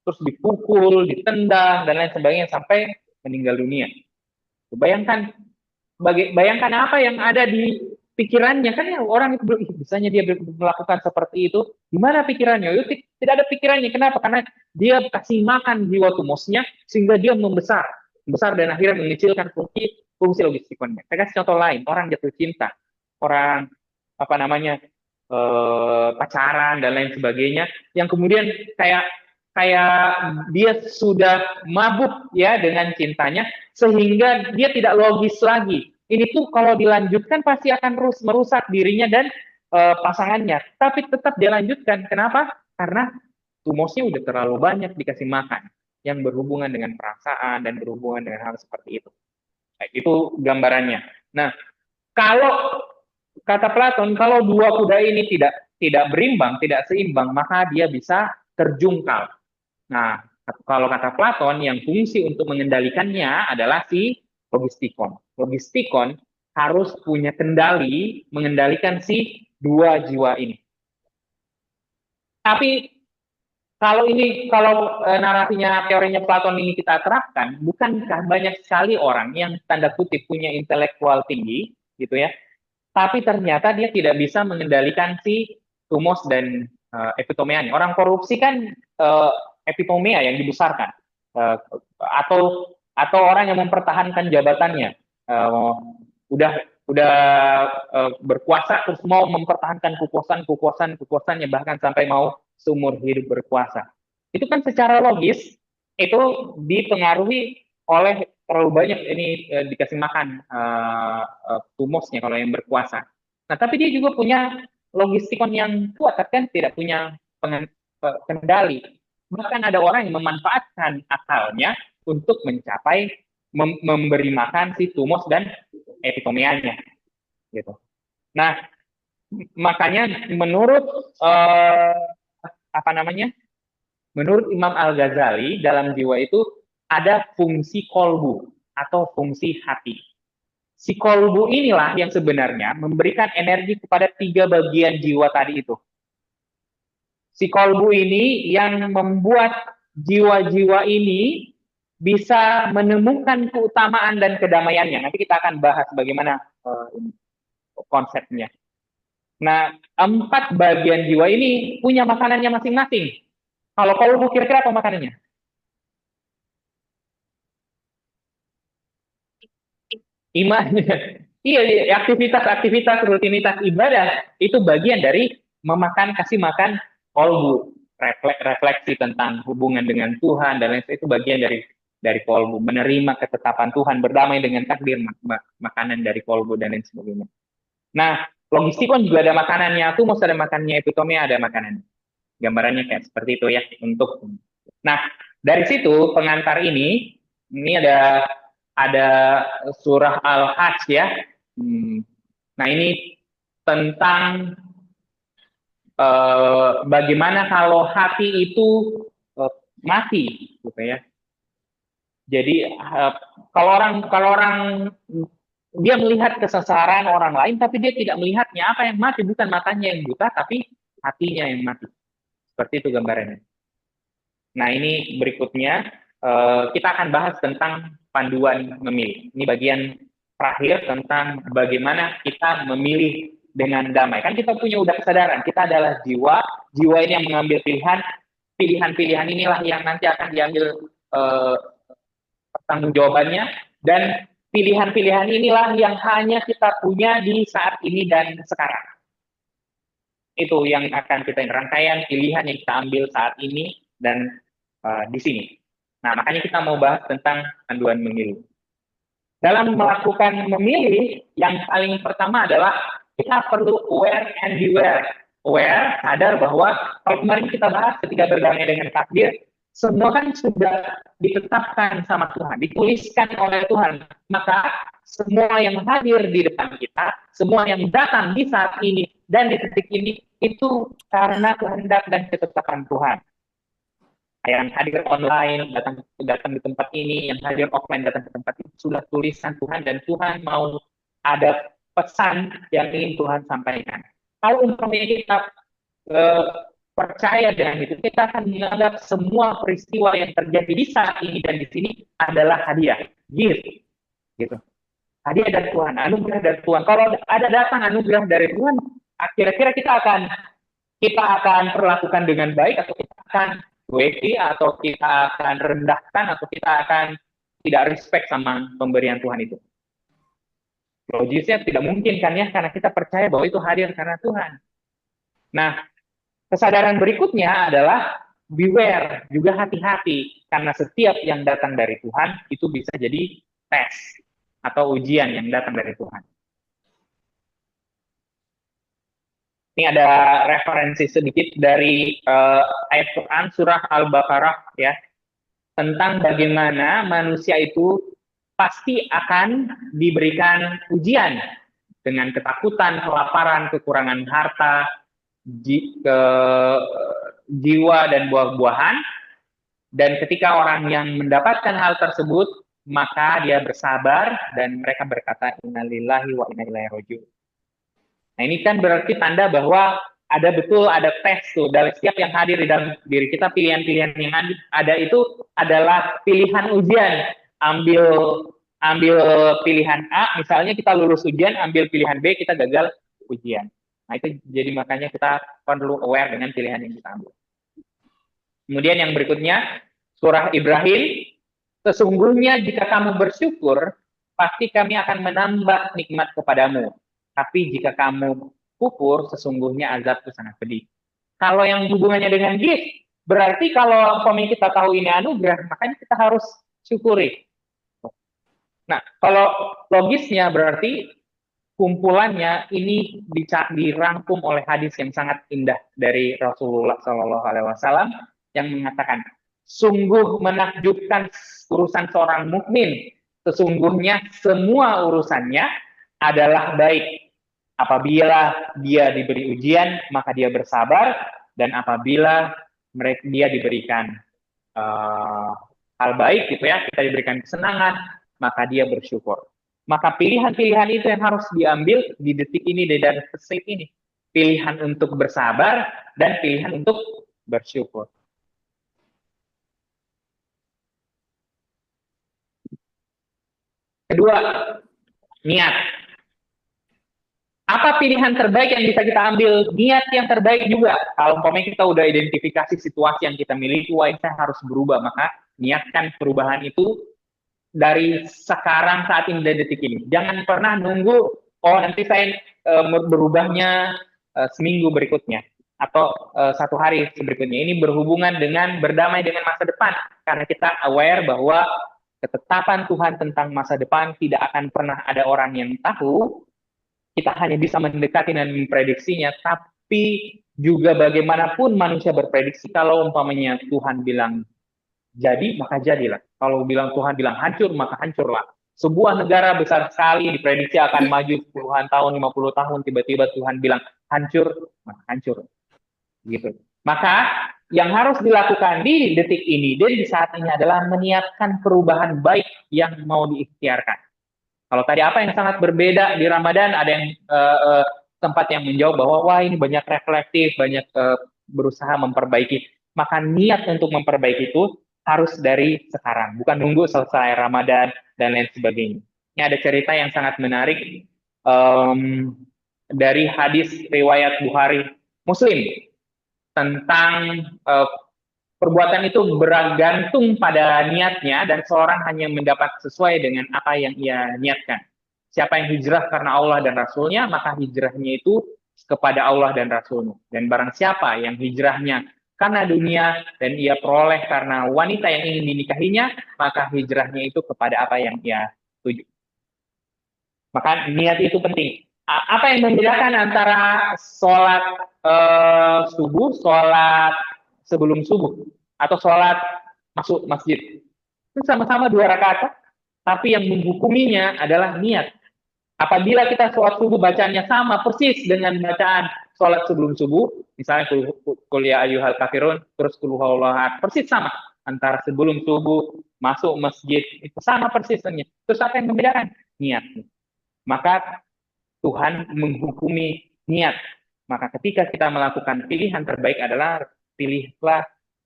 terus dipukul, ditendang, dan lain sebagainya sampai meninggal dunia. Bayangkan apa yang ada di pikirannya, kan ya orang itu bisanya dia melakukan seperti itu. Gimana pikirannya? Itu tidak ada pikirannya. Kenapa? Karena dia kasih makan jiwa tumosnya sehingga dia membesar dan akhirnya mengecilkan fungsi logistikonnya. Saya kasih contoh lain, orang jatuh cinta, orang pacaran dan lain sebagainya, yang kemudian kayak dia sudah mabuk ya dengan cintanya, sehingga dia tidak logis lagi. Ini tuh kalau dilanjutkan pasti akan terus merusak dirinya dan pasangannya. Tapi tetap dia lanjutkan. Kenapa? Karena tumosnya udah terlalu banyak dikasih makan yang berhubungan dengan perasaan dan berhubungan dengan hal seperti itu. Itu gambarannya. Nah, kalau kata Platon, kalau dua kuda ini tidak berimbang, tidak seimbang, maka dia bisa terjungkal. Nah, kalau kata Platon, yang fungsi untuk mengendalikannya adalah si logistikon. Logistikon harus punya kendali mengendalikan si dua jiwa ini. Tapi kalau narasinya, teorinya Platon ini kita terapkan, bukankah banyak sekali orang yang tanda kutip punya intelektual tinggi, gitu ya, tapi ternyata dia tidak bisa mengendalikan si tumos dan epitomeanya. Orang korupsi kan epitomea yang dibesarkan, atau orang yang mempertahankan jabatannya, udah berkuasa terus mau mempertahankan kekuasaannya, bahkan sampai mau seumur hidup berkuasa. Itu kan secara logis itu dipengaruhi oleh terlalu banyak ini dikasih makan tumosnya kalau yang berkuasa. Nah, tapi dia juga punya logistikon yang kuat, kan tidak punya kendali. Bahkan ada orang yang memanfaatkan akalnya untuk mencapai memberi makan si tumos dan epitomeanya, gitu. Nah, makanya menurut menurut Imam Al-Ghazali, dalam jiwa itu ada fungsi kolbu atau fungsi hati. Si kolbu inilah yang sebenarnya memberikan energi kepada 3 bagian jiwa tadi itu. Si kolbu ini yang membuat jiwa-jiwa ini bisa menemukan keutamaan dan kedamaiannya. Nanti kita akan bahas bagaimana konsepnya. Nah, 4 bagian jiwa ini punya makanannya masing-masing. Kalau kolbu kira-kira apa makanannya? Imannya. Iya, aktivitas rutinitas ibadah itu bagian dari kasih makan kolbu. Refleksi tentang hubungan dengan Tuhan dan lain sebagainya, itu bagian dari kolbu. Menerima ketetapan Tuhan, berdamai dengan takdir, makanan dari kolbu dan lain sebagainya. Nah, logistikon juga ada makanannya, tumos ada makanannya, epitomea ada makanannya. Gambarannya kayak seperti itu ya untuk. Nah, dari situ pengantar ini ada surah Al-Hajj ya. Nah, ini tentang bagaimana kalau hati itu mati, gitu ya. Jadi kalau orang dia melihat kesesaran orang lain, tapi dia tidak melihatnya. Apa yang mati bukan matanya yang buta, tapi hatinya yang mati. Seperti itu gambarannya. Nah, ini berikutnya kita akan bahas tentang panduan memilih. Ini bagian terakhir tentang bagaimana kita memilih dengan damai. Kan kita punya udah kesadaran, kita adalah jiwa ini yang mengambil pilihan inilah yang nanti akan diambil pertanggungjawabannya, dan pilihan-pilihan inilah yang hanya kita punya di saat ini dan sekarang. Itu yang akan kita rangkaian pilihan yang kita ambil saat ini dan di sini. Nah, makanya kita mau bahas tentang panduan memilih. Dalam melakukan memilih, yang paling pertama adalah kita perlu aware and beware. Aware, sadar bahwa kalau kemarin kita bahas ketika berdamai dengan takdir, semua kan sudah ditetapkan sama Tuhan, dituliskan oleh Tuhan. Maka semua yang hadir di depan kita, semua yang datang di saat ini dan di titik ini, itu karena kehendak dan ketetapan Tuhan. Yang hadir online, datang di tempat ini, yang hadir offline, datang ke tempat ini, sudah tulisan Tuhan, dan Tuhan mau ada pesan yang ingin Tuhan sampaikan. Kalau umpamanya kita percaya dengan itu, kita akan menganggap semua peristiwa yang terjadi di saat ini dan di sini adalah hadiah, gift, gitu. Hadiah dari Tuhan, anugerah dari Tuhan. Kalau ada datang anugerah dari Tuhan, kira-kira kita akan perlakukan dengan baik, atau kita akan cueki, atau kita akan rendahkan, atau kita akan tidak respect sama pemberian Tuhan itu. Logisnya tidak mungkin kan ya, karena kita percaya bahwa itu hadir karena Tuhan. Nah, kesadaran berikutnya adalah beware, juga hati-hati, karena setiap yang datang dari Tuhan itu bisa jadi tes atau ujian yang datang dari Tuhan. Ini ada referensi sedikit dari ayat Quran surah Al-Baqarah ya, tentang bagaimana manusia itu pasti akan diberikan ujian dengan ketakutan, kelaparan, kekurangan harta, jiwa dan buah-buahan. Dan ketika orang yang mendapatkan hal tersebut, maka dia bersabar dan mereka berkata innalillahi wa inna ilaihi raji'un. Nah, ini kan berarti tanda bahwa ada tes tuh dari setiap yang hadir di dalam diri kita, pilihan-pilihan yang ada itu adalah pilihan ujian. Ambil pilihan A, misalnya kita lulus ujian, ambil pilihan B, kita gagal ujian. Nah, itu jadi makanya kita perlu aware dengan pilihan yang kita ambil. Kemudian yang berikutnya, surah Ibrahim, sesungguhnya jika kamu bersyukur, pasti kami akan menambah nikmat kepadamu. Tapi jika kamu kufur, sesungguhnya azabku sangat pedih. Kalau yang hubungannya dengan gift, berarti kalau kita tahu ini anugerah, makanya kita harus syukuri. Nah, kalau logisnya berarti kumpulannya ini dirangkum oleh hadis yang sangat indah dari Rasulullah SAW yang mengatakan, sungguh menakjubkan urusan seorang mukmin. Sesungguhnya semua urusannya adalah baik. Apabila dia diberi ujian, maka dia bersabar, dan apabila dia diberikan hal baik, gitu ya, kita diberikan kesenangan, maka dia bersyukur. Maka pilihan-pilihan itu yang harus diambil di detik ini dan detik ini. Pilihan untuk bersabar dan pilihan untuk bersyukur. Kedua, niat. Apa pilihan terbaik yang bisa kita ambil? Niat yang terbaik juga. Kalau umpamanya kita udah identifikasi situasi yang kita miliki, wah saya harus berubah, maka niatkan perubahan itu dari sekarang, saat ini, dan detik ini. Jangan pernah nunggu, nanti saya berubahnya seminggu berikutnya, atau 1 hari berikutnya. Ini berhubungan dengan berdamai dengan masa depan. Karena kita aware bahwa ketetapan Tuhan tentang masa depan tidak akan pernah ada orang yang tahu. Kita hanya bisa mendekati dan memprediksinya, tapi juga bagaimanapun manusia berprediksi. Kalau umpamanya Tuhan bilang jadi, maka jadilah. Kalau Tuhan bilang hancur, maka hancurlah. Sebuah negara besar sekali diprediksi akan maju puluhan tahun, 50 tahun, tiba-tiba Tuhan bilang hancur, maka hancur. Gitu. Maka yang harus dilakukan di detik ini dan di saat ini adalah menyiapkan perubahan baik yang mau diikhtiarkan. Kalau tadi apa yang sangat berbeda di Ramadan, ada yang tempat yang menjawab bahwa wah ini banyak reflektif, banyak berusaha memperbaiki. Maka niat untuk memperbaiki itu harus dari sekarang, bukan nunggu selesai Ramadan dan lain sebagainya. Ini ada cerita yang sangat menarik dari hadis riwayat Bukhari Muslim tentang perbuatan itu bergantung pada niatnya dan seorang hanya mendapat sesuai dengan apa yang ia niatkan. Siapa yang hijrah karena Allah dan Rasulnya, maka hijrahnya itu kepada Allah dan Rasulnya. Dan barang siapa yang hijrahnya karena dunia dan ia peroleh karena wanita yang ingin dinikahinya, maka hijrahnya itu kepada apa yang ia tuju. Maka niat itu penting. Apa yang membedakan antara sholat subuh, sholat sebelum subuh, atau sholat masuk masjid? Itu sama-sama 2 rakaat, tapi yang menghukuminya adalah niat. Apabila kita sholat subuh bacaannya sama persis dengan bacaan sholat sebelum subuh, misalnya qul ya ayyuhal kafirun, terus qul huwallahu ahad, persis sama antara sebelum subuh, masuk masjid, itu sama persisnya. Terus apa yang membedakan? Niat. Maka Tuhan menghukumi niat. Maka ketika kita melakukan pilihan terbaik adalah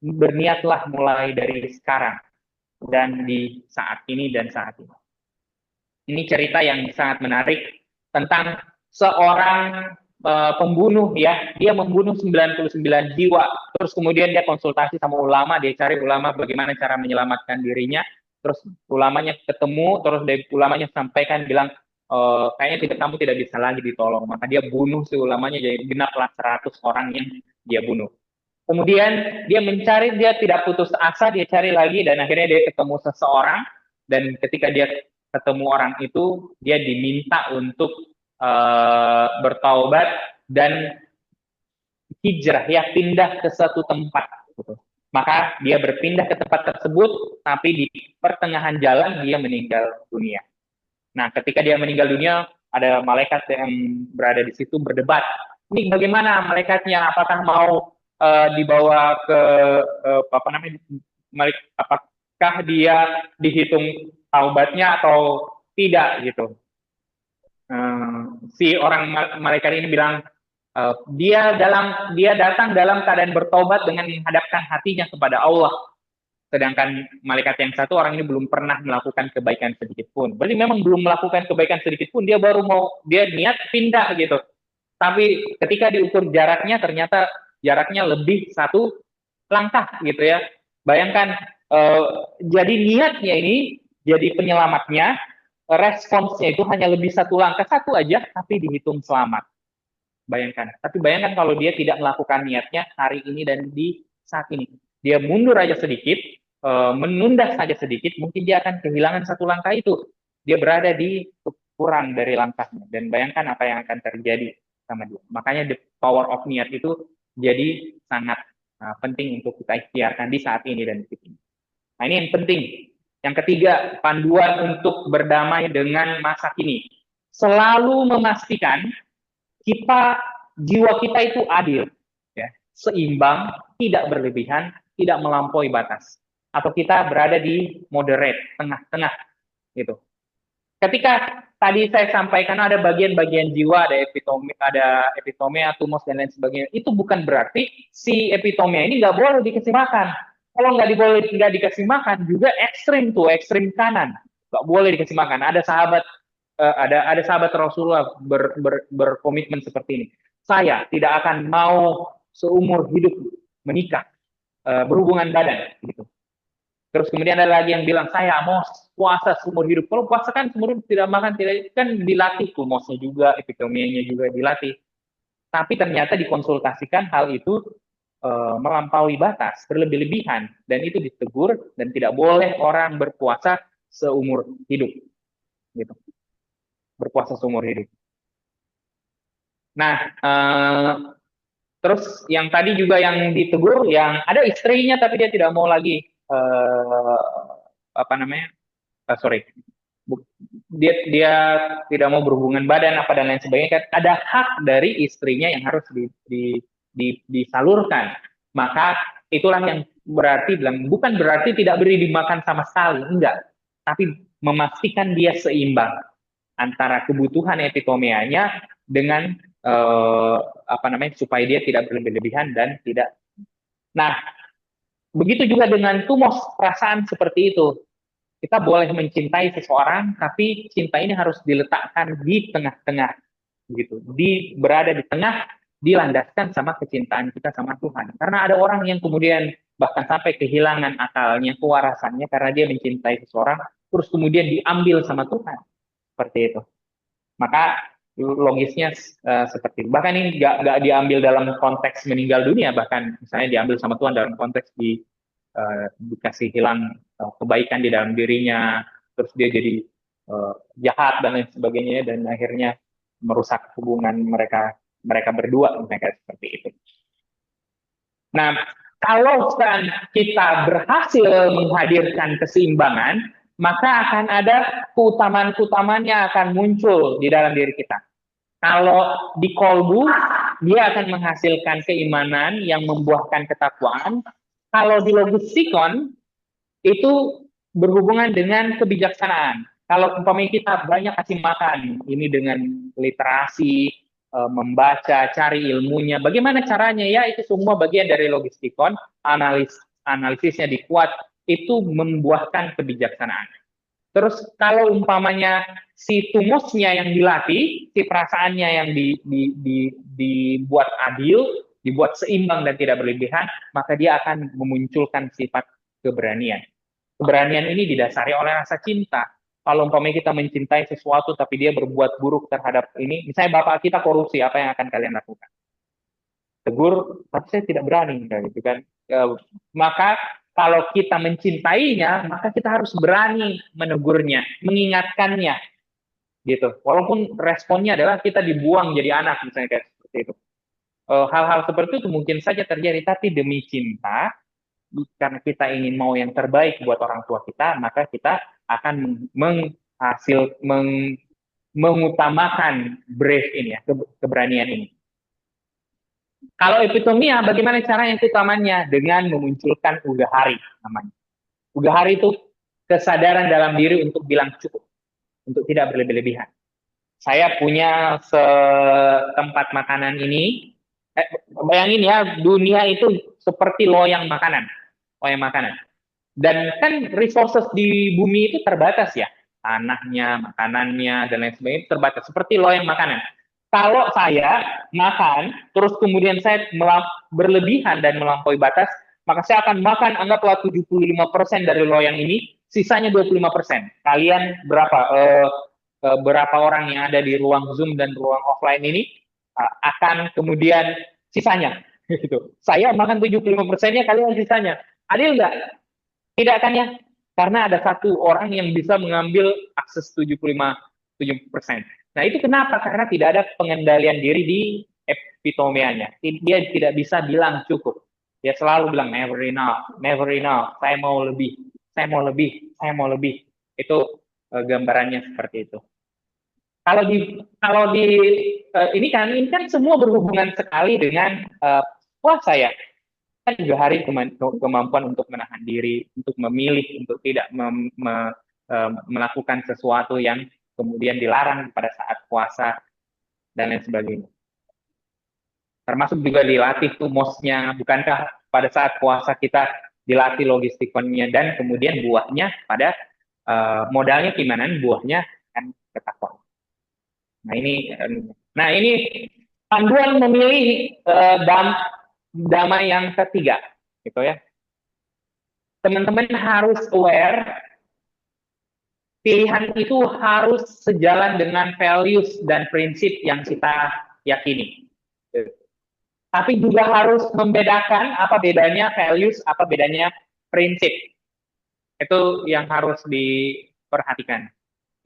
berniatlah mulai dari sekarang dan di saat ini dan saat ini. Ini cerita yang sangat menarik tentang seorang pembunuh ya, dia membunuh 99 jiwa. Terus kemudian dia konsultasi sama ulama, dia cari ulama bagaimana cara menyelamatkan dirinya. Terus ulamanya ketemu, terus ulamanya sampaikan bilang kayaknya kamu tidak bisa lagi ditolong. Maka dia bunuh si ulamanya, jadi genaplah 100 orang yang dia bunuh. Kemudian dia mencari, dia tidak putus asa, dia cari lagi, dan akhirnya dia ketemu seseorang, dan ketika dia ketemu orang itu, dia diminta untuk bertaubat dan hijrah, ya pindah ke satu tempat. Gitu. Maka dia berpindah ke tempat tersebut, tapi di pertengahan jalan dia meninggal dunia. Nah, ketika dia meninggal dunia, ada malaikat yang berada di situ berdebat. Ini bagaimana malaikatnya? Apakah mau dibawa ke apakah dia dihitung taubatnya atau tidak gitu? Si orang malaikat ini bilang dia datang dalam keadaan bertobat dengan menghadapkan hatinya kepada Allah. Sedangkan malaikat yang satu, orang ini belum pernah melakukan kebaikan sedikit pun. Berarti memang belum melakukan kebaikan sedikit pun, dia niat pindah gitu. Tapi ketika diukur jaraknya, ternyata jaraknya lebih 1 langkah gitu ya. Bayangkan, jadi niatnya ini, jadi penyelamatnya, responsnya itu hanya lebih 1 langkah, 1 aja, tapi dihitung selamat. Bayangkan. Tapi bayangkan kalau dia tidak melakukan niatnya hari ini dan di saat ini. Dia mundur aja sedikit, menunda saja sedikit, mungkin dia akan kehilangan 1 langkah itu. Dia berada di kurang dari langkahnya. Dan bayangkan apa yang akan terjadi sama dia. Makanya the power of niat itu jadi sangat penting untuk kita ikhtiarkan di saat ini dan di sini. Nah, ini yang penting. Yang ketiga, panduan untuk berdamai dengan masa kini. Selalu memastikan jiwa kita itu adil, ya, seimbang, tidak berlebihan, tidak melampaui batas, atau kita berada di moderate, tengah-tengah, gitu. Ketika tadi saya sampaikan ada bagian-bagian jiwa, ada epitomia, tumos dan lain sebagainya, itu bukan berarti si epitomia ini nggak boleh dikasih makan. Kalau nggak dikasih makan juga ekstrim kanan, nggak boleh dikasih makan. Ada sahabat Rasulullah berkomitmen seperti ini. Saya tidak akan mau seumur hidup menikah, berhubungan badan, gitu. Terus kemudian ada lagi yang bilang, saya mau puasa seumur hidup. Kalau puasa kan seumur hidup tidak makan, kan dilatih, tumosnya juga, epitomianya juga dilatih. Tapi ternyata dikonsultasikan hal itu melampaui batas, berlebih-lebihan, dan itu ditegur, dan tidak boleh orang berpuasa seumur hidup. Gitu. Berpuasa seumur hidup. Nah, terus yang tadi juga yang ditegur, yang ada istrinya tapi dia tidak mau lagi dia tidak mau berhubungan badan apa dan lain sebagainya, kan ada hak dari istrinya yang harus disalurkan. Maka itulah yang berarti bukan berarti tidak beri dimakan sama sekali, enggak, tapi memastikan dia seimbang antara kebutuhan epitomianya dengan supaya dia tidak berlebihan dan tidak. Nah, begitu juga dengan tumos, perasaan seperti itu. Kita boleh mencintai seseorang, tapi cinta ini harus diletakkan di tengah-tengah, gitu. Berada di tengah, dilandaskan sama kecintaan kita sama Tuhan. Karena ada orang yang kemudian bahkan sampai kehilangan akalnya, kewarasannya karena dia mencintai seseorang, terus kemudian diambil sama Tuhan, seperti itu. Maka logisnya seperti itu. Bahkan ini nggak diambil dalam konteks meninggal dunia, bahkan misalnya diambil sama Tuhan dalam konteks dikasih hilang kebaikan di dalam dirinya, terus dia jadi jahat dan lain sebagainya, dan akhirnya merusak hubungan mereka berdua, mereka seperti itu. Nah, kalau kita berhasil menghadirkan keseimbangan, maka akan ada keutamaan-keutamaan yang akan muncul di dalam diri kita. Kalau di kolbu, dia akan menghasilkan keimanan yang membuahkan ketakwaan. Kalau di logistikon, itu berhubungan dengan kebijaksanaan. Kalau umpamanya kita banyak kasih makan, ini dengan literasi, membaca, cari ilmunya, bagaimana caranya, ya itu semua bagian dari logistikon, analisisnya dikuat, itu membuahkan kebijaksanaan. Terus kalau umpamanya si tumusnya yang dilatih, si perasaannya yang dibuat adil, dibuat seimbang dan tidak berlebihan, maka dia akan memunculkan sifat keberanian. Keberanian ini didasari oleh rasa cinta. Kalau umpamanya kita mencintai sesuatu tapi dia berbuat buruk terhadap ini, misalnya bapak kita korupsi, apa yang akan kalian lakukan? Tegur, tapi saya tidak berani, gitu kan. Maka kalau kita mencintainya, maka kita harus berani menegurnya, mengingatkannya, gitu. Walaupun responnya adalah kita dibuang jadi anak, misalnya kayak seperti itu. Hal-hal seperti itu mungkin saja terjadi, tapi demi cinta, karena kita ingin mau yang terbaik buat orang tua kita, maka kita akan mengutamakan brave ini ya, keberanian ini. Kalau epitomia, bagaimana cara yang utamanya? Dengan memunculkan ugahari namanya. Ugahari itu kesadaran dalam diri untuk bilang cukup, untuk tidak berlebih-lebihan. Saya punya setempat makanan ini, bayangin ya, dunia itu seperti loyang makanan. Dan kan resources di bumi itu terbatas ya, tanahnya, makanannya, dan lain sebagainya terbatas, seperti loyang makanan. Kalau saya makan, terus kemudian saya berlebihan dan melampaui batas, maka saya akan makan, anggaplah 75% dari loyang ini, sisanya 25%. Kalian berapa orang yang ada di ruang Zoom dan ruang offline ini akan kemudian sisanya. Gitu. Saya makan 75%-nya, kalian sisanya. Adil nggak? Tidak kan ya? Karena ada satu orang yang bisa mengambil akses 75%. Nah itu kenapa? Karena tidak ada pengendalian diri di epitomianya. Dia tidak bisa bilang cukup. Dia selalu bilang never enough, never enough. Saya mau lebih, saya mau lebih, saya mau lebih. Itu gambarannya seperti itu. Kalau di ini kan semua berhubungan sekali dengan puasa ya. Kan juga hari kemampuan untuk menahan diri, untuk memilih, untuk tidak melakukan sesuatu yang kemudian dilarang pada saat puasa, dan lain sebagainya. Termasuk juga dilatih tuh mosnya, bukankah pada saat puasa kita dilatih logistikonnya, dan kemudian buahnya pada modalnya gimana, buahnya kan ketakwaan. Nah ini panduan memilih damai yang ketiga, gitu ya. Teman-teman harus aware, pilihan itu harus sejalan dengan values dan prinsip yang kita yakini. Tapi juga harus membedakan apa bedanya values, apa bedanya prinsip. Itu yang harus diperhatikan.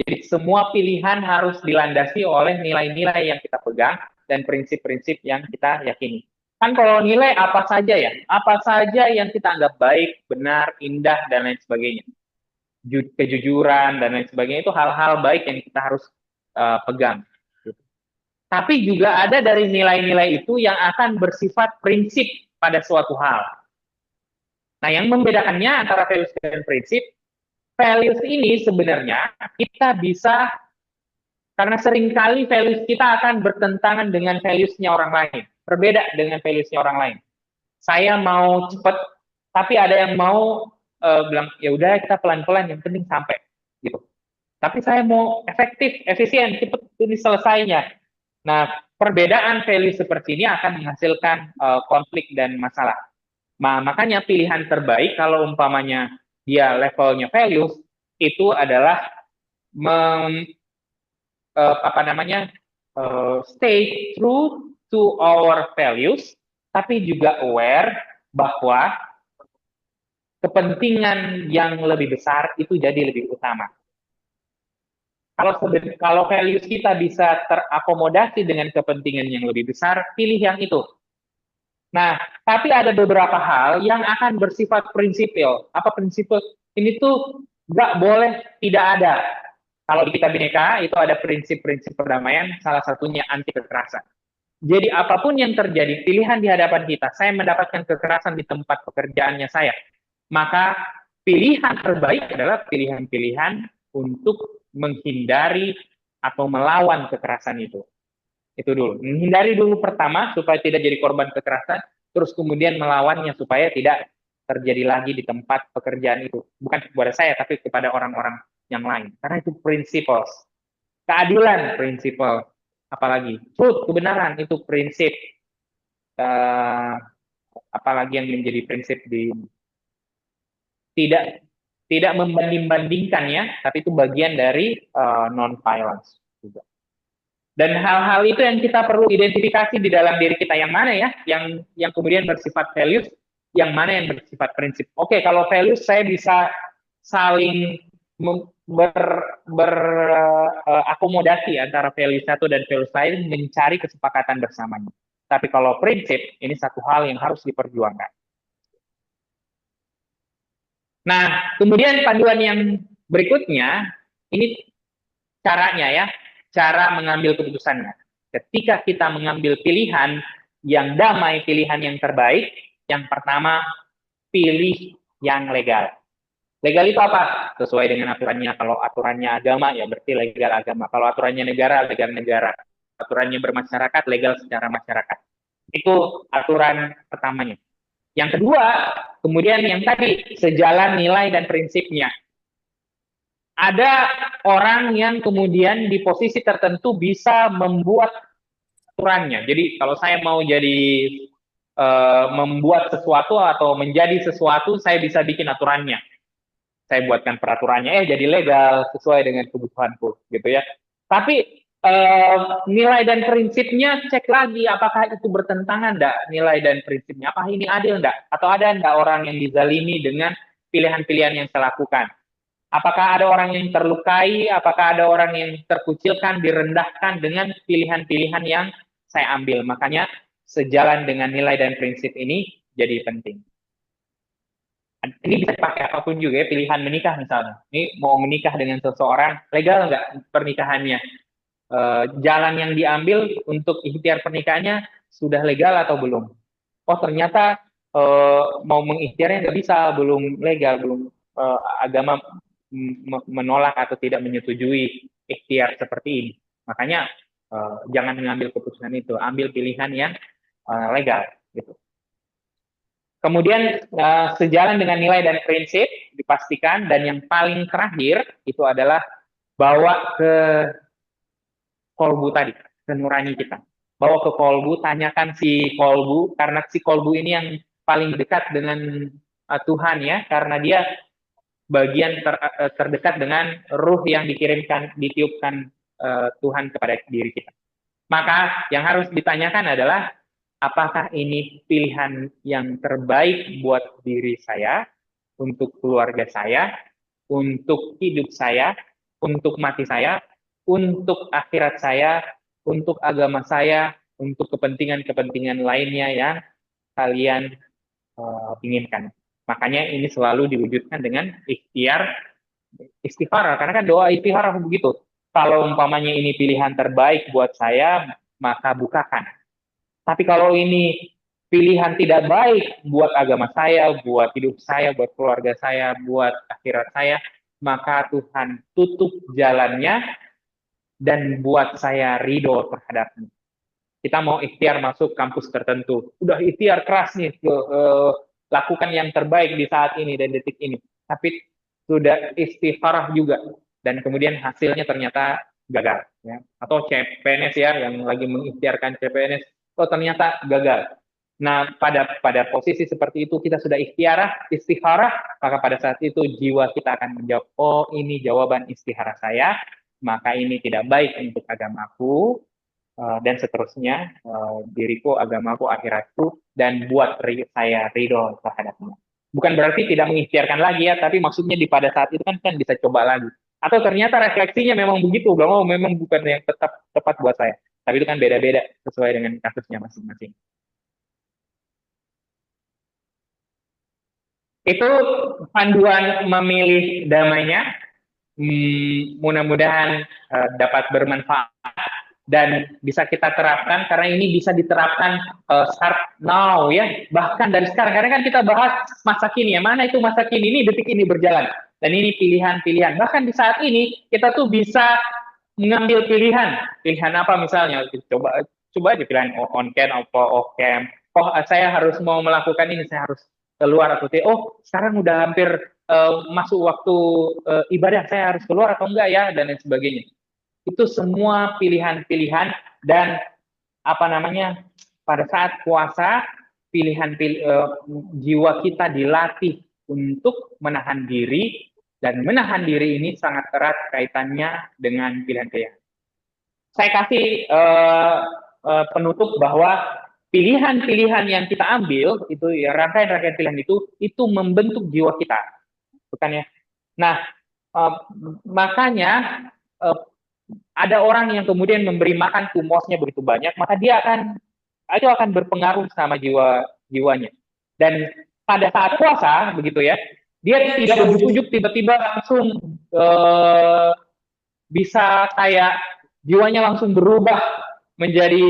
Jadi semua pilihan harus dilandasi oleh nilai-nilai yang kita pegang dan prinsip-prinsip yang kita yakini. Kan kalau nilai apa saja ya, apa saja yang kita anggap baik, benar, indah, dan lain sebagainya. Kejujuran, dan lain sebagainya, itu hal-hal baik yang kita harus pegang. Tapi juga ada dari nilai-nilai itu yang akan bersifat prinsip pada suatu hal. Nah, yang membedakannya antara values dan prinsip, values ini sebenarnya kita bisa, karena seringkali values kita akan bertentangan dengan values-nya orang lain. Berbeda dengan values-nya orang lain. Saya mau cepat, tapi ada yang mau bilang, ya udah kita pelan-pelan, yang penting sampai. Gitu. Tapi saya mau efektif, efisien, cepat ini selesainya. Nah, perbedaan value seperti ini akan menghasilkan konflik dan masalah. Makanya pilihan terbaik kalau umpamanya dia levelnya values, itu adalah stay true to our values, tapi juga aware bahwa kepentingan yang lebih besar itu jadi lebih utama. Kalau values kita bisa terakomodasi dengan kepentingan yang lebih besar, pilih yang itu. Nah, tapi ada beberapa hal yang akan bersifat prinsipil. Apa prinsipil? Ini tuh nggak boleh tidak ada. Kalau di Kitab Bhinneka itu ada prinsip-prinsip perdamaian, salah satunya anti kekerasan. Jadi apapun yang terjadi, pilihan di hadapan kita, saya mendapatkan kekerasan di tempat pekerjaannya saya, maka pilihan terbaik adalah pilihan-pilihan untuk menghindari atau melawan kekerasan itu. Itu dulu. Menghindari dulu pertama, supaya tidak jadi korban kekerasan, terus kemudian melawannya supaya tidak terjadi lagi di tempat pekerjaan itu. Bukan kepada saya, tapi kepada orang-orang yang lain. Karena itu prinsipal. Keadilan, prinsipal. Apalagi truth, kebenaran, itu prinsip. Apalagi yang menjadi prinsip di tidak tidak membanding-bandingkan ya, tapi itu bagian dari non-violence juga. Dan hal-hal itu yang kita perlu identifikasi di dalam diri kita, yang mana ya, yang kemudian bersifat values, yang mana yang bersifat prinsip. Oke, kalau values saya bisa saling akomodasi antara value satu dan value lain, mencari kesepakatan bersamanya. Tapi kalau prinsip, ini satu hal yang harus diperjuangkan. Nah, kemudian panduan yang berikutnya, ini caranya ya, cara mengambil keputusannya. Ketika kita mengambil pilihan yang damai, pilihan yang terbaik, yang pertama, pilih yang legal. Legal itu apa? Sesuai dengan aturannya. Kalau aturannya agama, ya berarti legal agama. Kalau aturannya negara, legal negara. Aturannya bermasyarakat, legal secara masyarakat. Itu aturan pertamanya. Yang kedua, kemudian yang tadi, sejalan nilai dan prinsipnya. Ada orang yang kemudian di posisi tertentu bisa membuat aturannya. Jadi kalau saya mau jadi membuat sesuatu atau menjadi sesuatu, saya bisa bikin aturannya. Saya buatkan peraturannya, jadi legal sesuai dengan kebutuhanku, gitu ya. Tapi nilai dan prinsipnya cek lagi apakah itu bertentangan enggak nilai dan prinsipnya, apa ini adil enggak, atau ada enggak orang yang dizalimi dengan pilihan-pilihan yang saya lakukan. Apakah ada orang yang terlukai, apakah ada orang yang terkucilkan, direndahkan dengan pilihan-pilihan yang saya ambil. Makanya sejalan dengan nilai dan prinsip ini jadi penting. Ini bisa dipakai apapun juga ya, pilihan menikah misalnya. Ini mau menikah dengan seseorang, legal nggak pernikahannya? Jalan yang diambil untuk ikhtiar pernikahannya sudah legal atau belum? Oh ternyata mau mengikhtiarnya nggak bisa, belum legal, belum agama menolak atau tidak menyetujui ikhtiar seperti ini. Makanya jangan mengambil keputusan itu, ambil pilihan yang legal gitu. Kemudian sejalan dengan nilai dan prinsip dipastikan, dan yang paling terakhir itu adalah bawa ke kolbu tadi, ke nurani kita. Bawa ke kolbu, tanyakan si kolbu, karena si kolbu ini yang paling dekat dengan Tuhan ya, karena dia bagian terdekat dengan ruh yang dikirimkan, ditiupkan Tuhan kepada diri kita. Maka yang harus ditanyakan adalah, apakah ini pilihan yang terbaik buat diri saya, untuk keluarga saya, untuk hidup saya, untuk mati saya, untuk akhirat saya, untuk agama saya, untuk kepentingan-kepentingan lainnya yang kalian inginkan. Makanya ini selalu diwujudkan dengan istikharah, karena kan doa istikharah begitu. Kalau umpamanya ini pilihan terbaik buat saya, maka bukakan. Tapi kalau ini pilihan tidak baik buat agama saya, buat hidup saya, buat keluarga saya, buat akhirat saya, maka Tuhan tutup jalannya dan buat saya ridho terhadapnya. Kita mau ikhtiar masuk kampus tertentu, udah ikhtiar keras nih, lakukan yang terbaik di saat ini dan detik ini, tapi sudah istikharah juga, dan kemudian hasilnya ternyata gagal, ya. Atau CPNS ya, yang lagi mengikhtiarkan CPNS, ternyata gagal. Nah, pada posisi seperti itu kita sudah istikharah, maka pada saat itu jiwa kita akan menjawab, oh ini jawaban istikharah saya, maka ini tidak baik untuk agamaku, dan seterusnya, diriku, agamaku, akhiratku, dan buat saya ridho terhadapnya. Bukan berarti tidak mengikhtiarkan lagi ya, tapi maksudnya di pada saat itu kan bisa coba lagi. Atau ternyata refleksinya memang begitu, bahwa memang bukan yang tepat buat saya. Tapi itu kan beda-beda sesuai dengan kasusnya masing-masing. Itu panduan memilih damainya. Mudah-mudahan dapat bermanfaat dan bisa kita terapkan, karena ini bisa diterapkan start now ya, bahkan dari sekarang, karena kan kita bahas masa kini ya, mana itu masa kini, ini detik ini berjalan, dan ini pilihan-pilihan, bahkan di saat ini kita tuh bisa mengambil pilihan apa misalnya, coba aja pilihan on cam atau off cam, saya harus mau melakukan ini, saya harus keluar atau tidak, sekarang udah hampir masuk waktu ibadah, saya harus keluar atau enggak ya, dan lain sebagainya. Itu semua pilihan-pilihan, dan pada saat puasa jiwa kita dilatih untuk menahan diri Dan menahan diri ini sangat erat kaitannya dengan pilihan-pilihan. Saya kasih penutup bahwa pilihan-pilihan yang kita ambil itu ya, rangkaian-rangkaian pilihan itu membentuk jiwa kita, bukan ya? Nah, makanya ada orang yang kemudian memberi makan kumosnya begitu banyak, maka dia akan berpengaruh sama jiwanya. Dan pada saat puasa begitu ya, dia tidak ujuk-ujuk tiba-tiba langsung bisa kayak jiwanya langsung berubah menjadi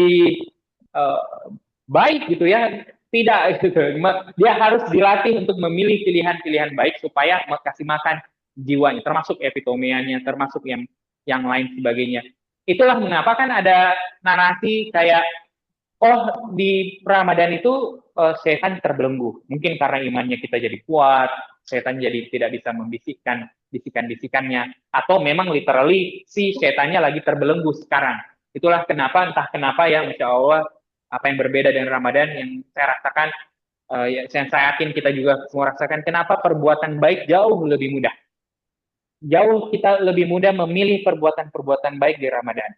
baik gitu ya. Tidak gitu. Dia harus dilatih untuk memilih pilihan-pilihan baik supaya kasih makan jiwanya, termasuk epitomianya, termasuk yang lain sebagainya. Itulah mengapa kan ada narasi kayak, oh di Ramadan itu setan terbelenggu. Mungkin karena imannya kita jadi kuat, setan jadi tidak bisa membisikkan bisikan-bisikannya, atau memang literally si setannya lagi terbelenggu sekarang. Itulah kenapa, entah kenapa ya, Masya Allah, apa yang berbeda dengan Ramadan yang saya rasakan, yang saya yakin kita juga semua rasakan, kenapa perbuatan baik jauh lebih mudah. Jauh kita lebih mudah memilih perbuatan-perbuatan baik di Ramadan.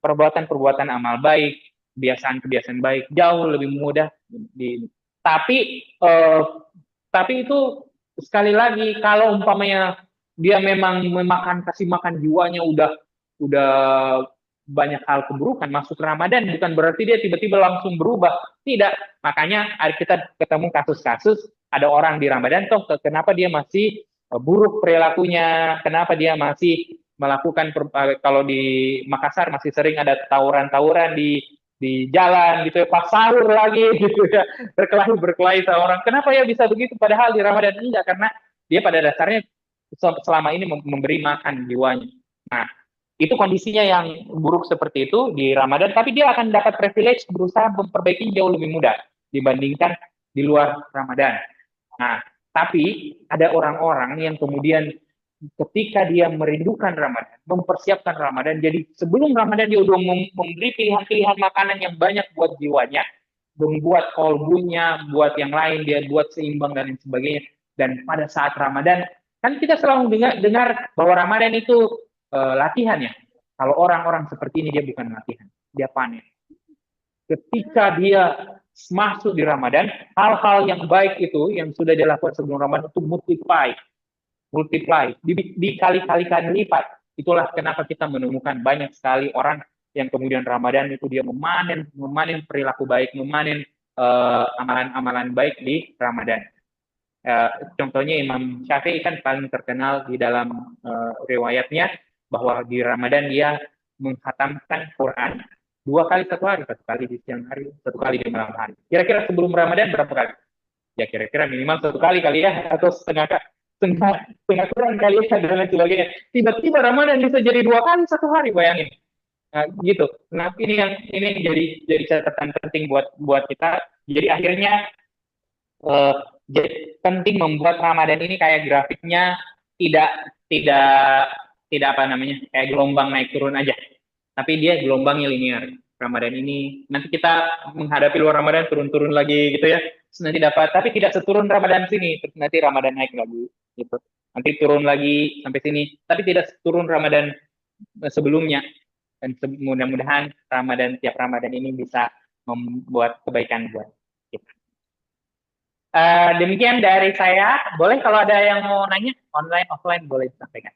Perbuatan-perbuatan amal baik, kebiasaan-kebiasaan baik jauh lebih mudah. Tapi itu sekali lagi kalau umpamanya dia memang kasih makan jiwanya udah banyak hal keburukan masuk Ramadan, bukan berarti dia tiba-tiba langsung berubah. Tidak. Makanya kita ketemu kasus-kasus ada orang di Ramadan toh kenapa dia masih buruk perilakunya, kenapa dia masih melakukan kalau di Makassar masih sering ada tawuran-tawuran di jalan gitu ya, pas sahur lagi gitu ya, berkelahi sama orang. Kenapa ya bisa begitu padahal di Ramadan enggak? Karena dia pada dasarnya selama ini memberi makan jiwanya. Nah, itu kondisinya yang buruk seperti itu di Ramadan, tapi dia akan dapat privilege berusaha memperbaiki jauh lebih mudah dibandingkan di luar Ramadan. Nah, tapi ada orang-orang yang kemudian ketika dia merindukan Ramadan, mempersiapkan Ramadan, jadi sebelum Ramadan dia udah memberi pilihan-pilihan makanan yang banyak buat jiwanya, membuat kolbunya, buat yang lain, dia buat seimbang dan lain sebagainya. Dan pada saat Ramadan, kan kita selalu dengar bahwa Ramadan itu latihan ya. Kalau orang-orang seperti ini dia bukan latihan, dia panen. Ketika dia masuk di Ramadan, hal-hal yang baik itu yang sudah dilakukan sebelum Ramadan itu multiply, dikali-kalikan lipat. Itulah kenapa kita menemukan banyak sekali orang yang kemudian Ramadan itu dia memanen perilaku baik, memanen amalan-amalan baik di Ramadan. Contohnya Imam Syafi'i kan paling terkenal di dalam riwayatnya bahwa di Ramadan dia menghatamkan Quran 2 kali satu hari, 1 kali di siang hari, 1 kali di malam hari. Kira-kira sebelum Ramadan berapa kali? Ya kira-kira minimal 1 kali ya, atau setengah kurang kali ya, dan lain sebagainya. Tiba-tiba Ramadan bisa jadi 2 kali 1 hari, bayangin. Nah, gitu. Nah, ini jadi catatan penting buat kita. Jadi akhirnya jadi penting membuat Ramadan ini kayak grafiknya tidak apa namanya, kayak gelombang naik turun aja. Tapi dia gelombangnya linear. Ramadan ini nanti kita menghadapi luar Ramadan turun-turun lagi gitu ya. Terus nanti dapat, tapi tidak seturun Ramadan sini, terus nanti Ramadan naik lagi gitu. Nanti turun lagi sampai sini, tapi tidak seturun Ramadan sebelumnya. Dan mudah-mudahan tiap Ramadan ini bisa membuat kebaikan buat kita. Demikian dari saya. Boleh kalau ada yang mau nanya online offline boleh disampaikan.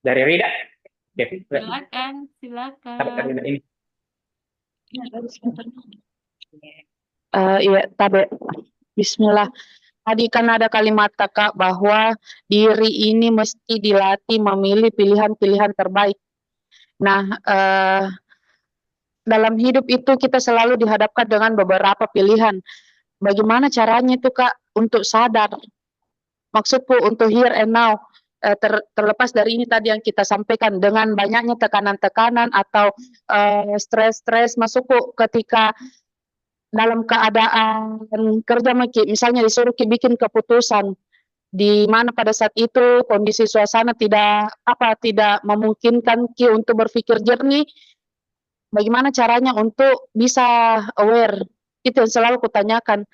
Dari Rida, silakan. Ini. Iya, tabe. Bismillah. Tadi kan ada kalimat Kak bahwa diri ini mesti dilatih memilih pilihan-pilihan terbaik. Nah, dalam hidup itu kita selalu dihadapkan dengan beberapa pilihan. Bagaimana caranya itu Kak untuk sadar? Maksudku untuk here and now. Terlepas dari ini tadi yang kita sampaikan dengan banyaknya tekanan-tekanan atau stres-stres masukku ketika dalam keadaan kerja misalnya disuruh bikin keputusan di mana pada saat itu kondisi suasana tidak memungkinkan untuk berpikir jernih. Bagaimana caranya untuk bisa aware? Itu yang selalu kutanyakan.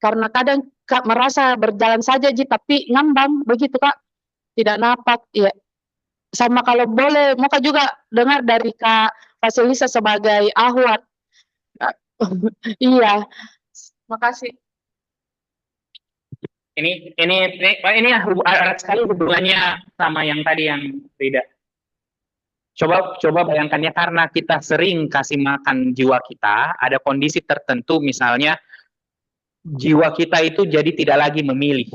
karena kadang Kak merasa berjalan saja Ji, tapi ngambang begitu Kak, tidak napak. Ya, sama kalau boleh Moka juga dengar dari Kak Vasilisa sebagai ahwat. Iya, makasih. Ini erat sekali hubungannya sama yang tadi yang Rida. Coba bayangkan ya, karena kita sering kasih makan jiwa kita, ada kondisi tertentu misalnya jiwa kita itu jadi tidak lagi memilih.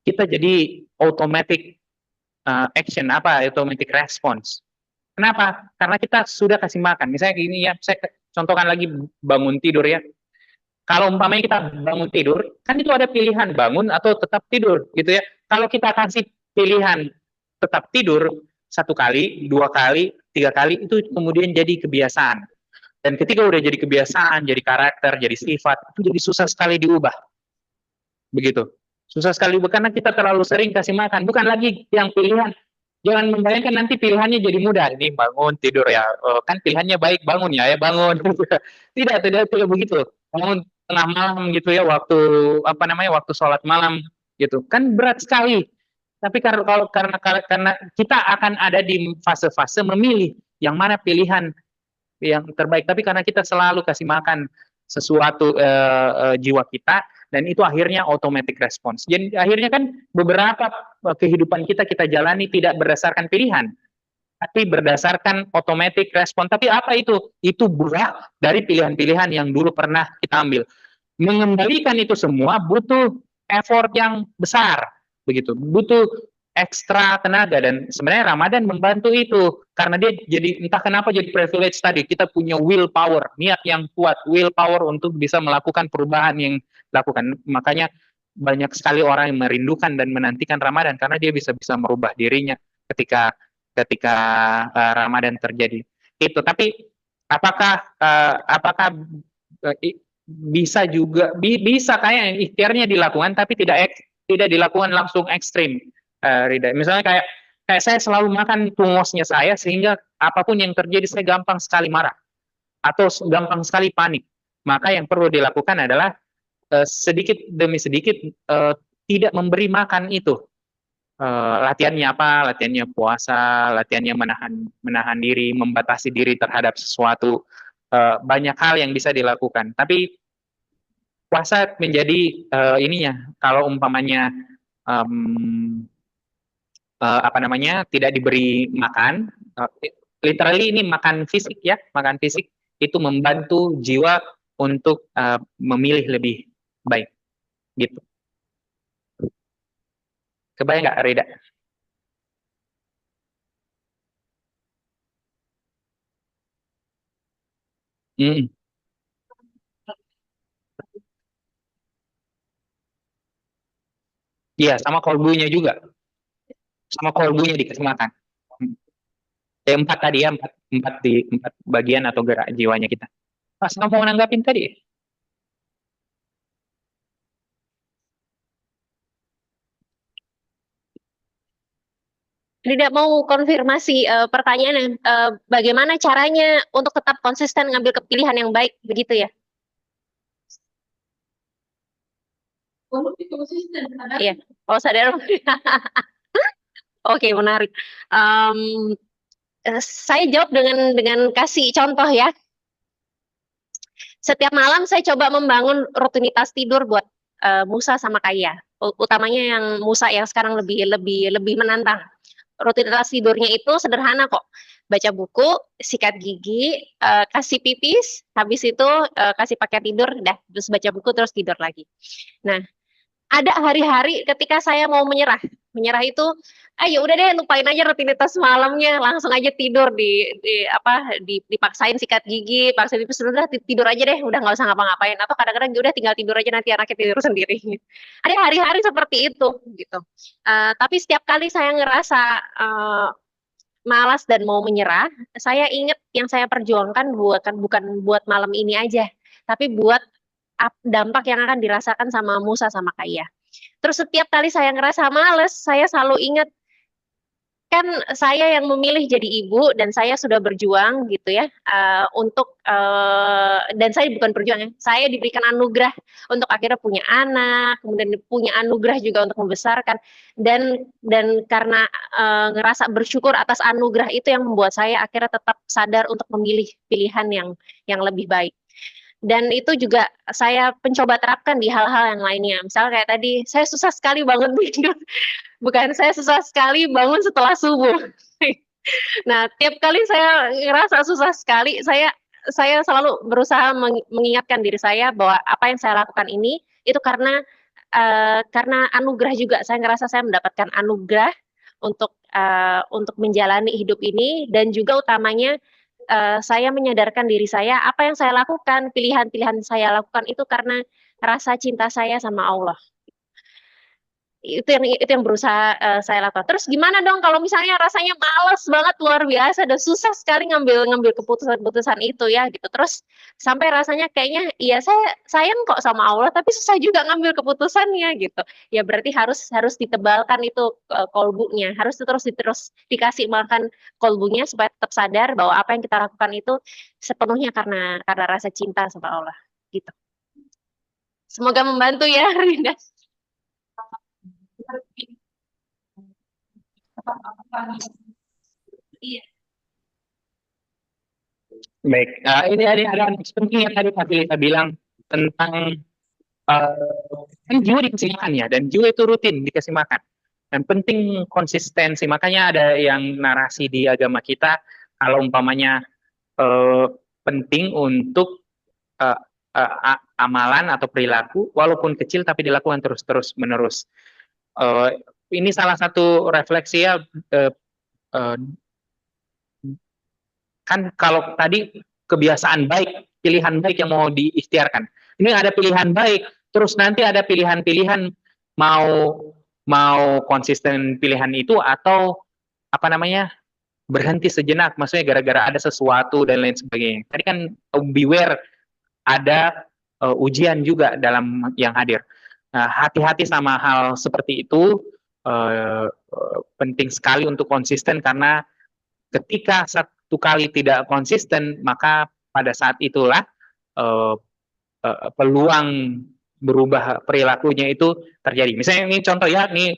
Kita jadi automatic action, automatic response. Kenapa? Karena kita sudah kasih makan. Misalnya gini ya, saya contohkan lagi bangun tidur ya. Kalau umpamanya kita bangun tidur, kan itu ada pilihan bangun atau tetap tidur, gitu ya. Kalau kita kasih pilihan tetap tidur 1 kali, 2 kali, 3 kali, itu kemudian jadi kebiasaan. Dan ketika udah jadi kebiasaan, jadi karakter, jadi sifat, itu jadi susah sekali diubah. Begitu. Susah sekali diubah karena kita terlalu sering kasih makan. Bukan lagi yang pilihan. Jangan membayangkan nanti pilihannya jadi mudah. Ini bangun, tidur ya. Kan pilihannya baik, bangun ya bangun. Tidak begitu. Bangun tengah malam gitu ya, waktu sholat malam gitu. Kan berat sekali. Tapi karena kita akan ada di fase-fase memilih yang mana pilihan yang terbaik. Tapi karena kita selalu kasih makan sesuatu jiwa kita, dan itu akhirnya automatic response. Jadi akhirnya kan beberapa kehidupan kita jalani tidak berdasarkan pilihan, tapi berdasarkan automatic response. Tapi apa itu? Itu buah dari pilihan-pilihan yang dulu pernah kita ambil. Mengembalikan itu semua butuh effort yang besar, begitu. Butuh ekstra tenaga, dan sebenarnya Ramadan membantu itu karena dia jadi entah kenapa jadi privilege tadi. Kita punya willpower, niat yang kuat, willpower untuk bisa melakukan perubahan yang dilakukan. Makanya banyak sekali orang yang merindukan dan menantikan Ramadan karena dia bisa merubah dirinya ketika Ramadan terjadi. Itu. Tapi apakah bisa juga bisa kayak ikhtiarnya dilakukan tapi tidak dilakukan langsung ekstrim. Rida, misalnya kayak saya selalu makan tungosnya saya sehingga apapun yang terjadi saya gampang sekali marah atau gampang sekali panik. Maka yang perlu dilakukan adalah sedikit demi sedikit tidak memberi makan itu. Latihannya apa? Latihannya puasa, latihannya menahan diri, membatasi diri terhadap sesuatu. Banyak hal yang bisa dilakukan. Tapi puasa menjadi kalau umpamanya tidak diberi makan, literally ini makan fisik ya, makan fisik itu membantu jiwa untuk memilih lebih baik, gitu. Kebayang nggak, Rida? Iya, sama kolbunya juga. Sama kolbunya dikasih makan. 4 tadi ya, 4 bagian atau gerak jiwanya kita. Pas kamu mau nanggapin tadi? Tidak mau konfirmasi pertanyaan bagaimana caranya untuk tetap konsisten ngambil pilihan yang baik, begitu ya? Iya, sadar. Oke, menarik. Saya jawab dengan kasih contoh ya. Setiap malam saya coba membangun rutinitas tidur buat Musa sama Kaya. Utamanya yang Musa yang sekarang lebih menantang. Rutinitas tidurnya itu sederhana kok. Baca buku, sikat gigi, kasih pipis, habis itu kasih pakai tidur, terus baca buku, terus tidur lagi. Nah, ada hari-hari ketika saya mau menyerah itu, ya udah deh lupain aja rutinitas malamnya, langsung aja tidur dipaksain sikat gigi, paksain pipis, udah tidur aja deh, udah nggak usah ngapa-ngapain. Atau kadang-kadang udah tinggal tidur aja, nanti anaknya tidur sendiri. Ada hari-hari seperti itu gitu. Tapi setiap kali saya ngerasa malas dan mau menyerah, saya ingat yang saya perjuangkan bukan buat malam ini aja, tapi buat dampak yang akan dirasakan sama Musa sama Kaya. Terus setiap kali saya ngerasa males, saya selalu ingat kan saya yang memilih jadi ibu dan saya sudah berjuang gitu ya untuk dan saya bukan berjuang ya, saya diberikan anugerah untuk akhirnya punya anak, kemudian punya anugerah juga untuk membesarkan dan karena ngerasa bersyukur atas anugerah itu yang membuat saya akhirnya tetap sadar untuk memilih pilihan yang lebih baik. Dan itu juga saya mencoba terapkan di hal-hal yang lainnya. Misalnya kayak tadi, saya susah sekali bangun tidur. Bukan, saya susah sekali bangun setelah subuh. Nah, tiap kali saya ngerasa susah sekali, saya selalu berusaha mengingatkan diri saya bahwa apa yang saya lakukan ini itu karena anugerah juga. Saya ngerasa saya mendapatkan anugerah untuk menjalani hidup ini dan juga utamanya saya menyadarkan diri saya apa yang saya lakukan, pilihan-pilihan saya lakukan itu karena rasa cinta saya sama Allah. Itu yang berusaha saya lakukan. Terus gimana dong kalau misalnya rasanya males banget luar biasa dan susah sekali ngambil keputusan-keputusan itu ya gitu. Terus sampai rasanya kayaknya iya saya sayang kok sama Allah tapi susah juga ngambil keputusannya gitu. Ya berarti harus ditebalkan itu kolbunya, harus terus dikasih makan kolbunya supaya tetap sadar bahwa apa yang kita lakukan itu sepenuhnya karena rasa cinta sama Allah gitu. Semoga membantu ya Rinda. Iya. Baik, ini ada penting yang tadi Kak Lisa bilang tentang kan jiwa dikasih makan ya, dan jiwa itu rutin dikasih makan. Dan penting konsistensi, makanya ada yang narasi di agama kita, kalau umpamanya penting untuk amalan atau perilaku, walaupun kecil tapi dilakukan terus menerus. Ini salah satu refleksi ya, kan kalau tadi kebiasaan baik, pilihan baik yang mau diikhtiarkan. Ini ada pilihan baik, terus nanti ada pilihan-pilihan mau konsisten pilihan itu atau apa namanya berhenti sejenak, maksudnya gara-gara ada sesuatu dan lain sebagainya. Tadi kan beware ada ujian juga dalam yang hadir. Nah, hati-hati sama hal seperti itu, penting sekali untuk konsisten karena ketika satu kali tidak konsisten, maka pada saat itulah peluang berubah perilakunya itu terjadi. Misalnya ini contoh ya, nih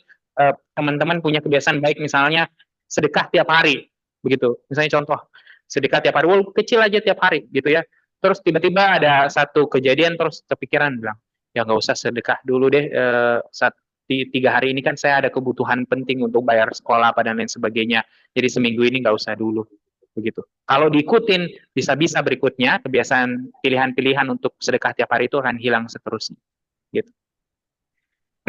teman-teman punya kebiasaan baik misalnya sedekah tiap hari, begitu. Misalnya contoh sedekah tiap hari, walaupun kecil aja tiap hari, gitu ya. Terus tiba-tiba ada satu kejadian, terus kepikiran bilang, ya nggak usah sedekah dulu deh. Di 3 hari ini kan saya ada kebutuhan penting untuk bayar sekolah apa dan lain sebagainya. Jadi seminggu ini nggak usah dulu, begitu. Kalau diikutin, bisa-bisa berikutnya kebiasaan pilihan-pilihan untuk sedekah tiap hari itu akan hilang seterusnya, gitu.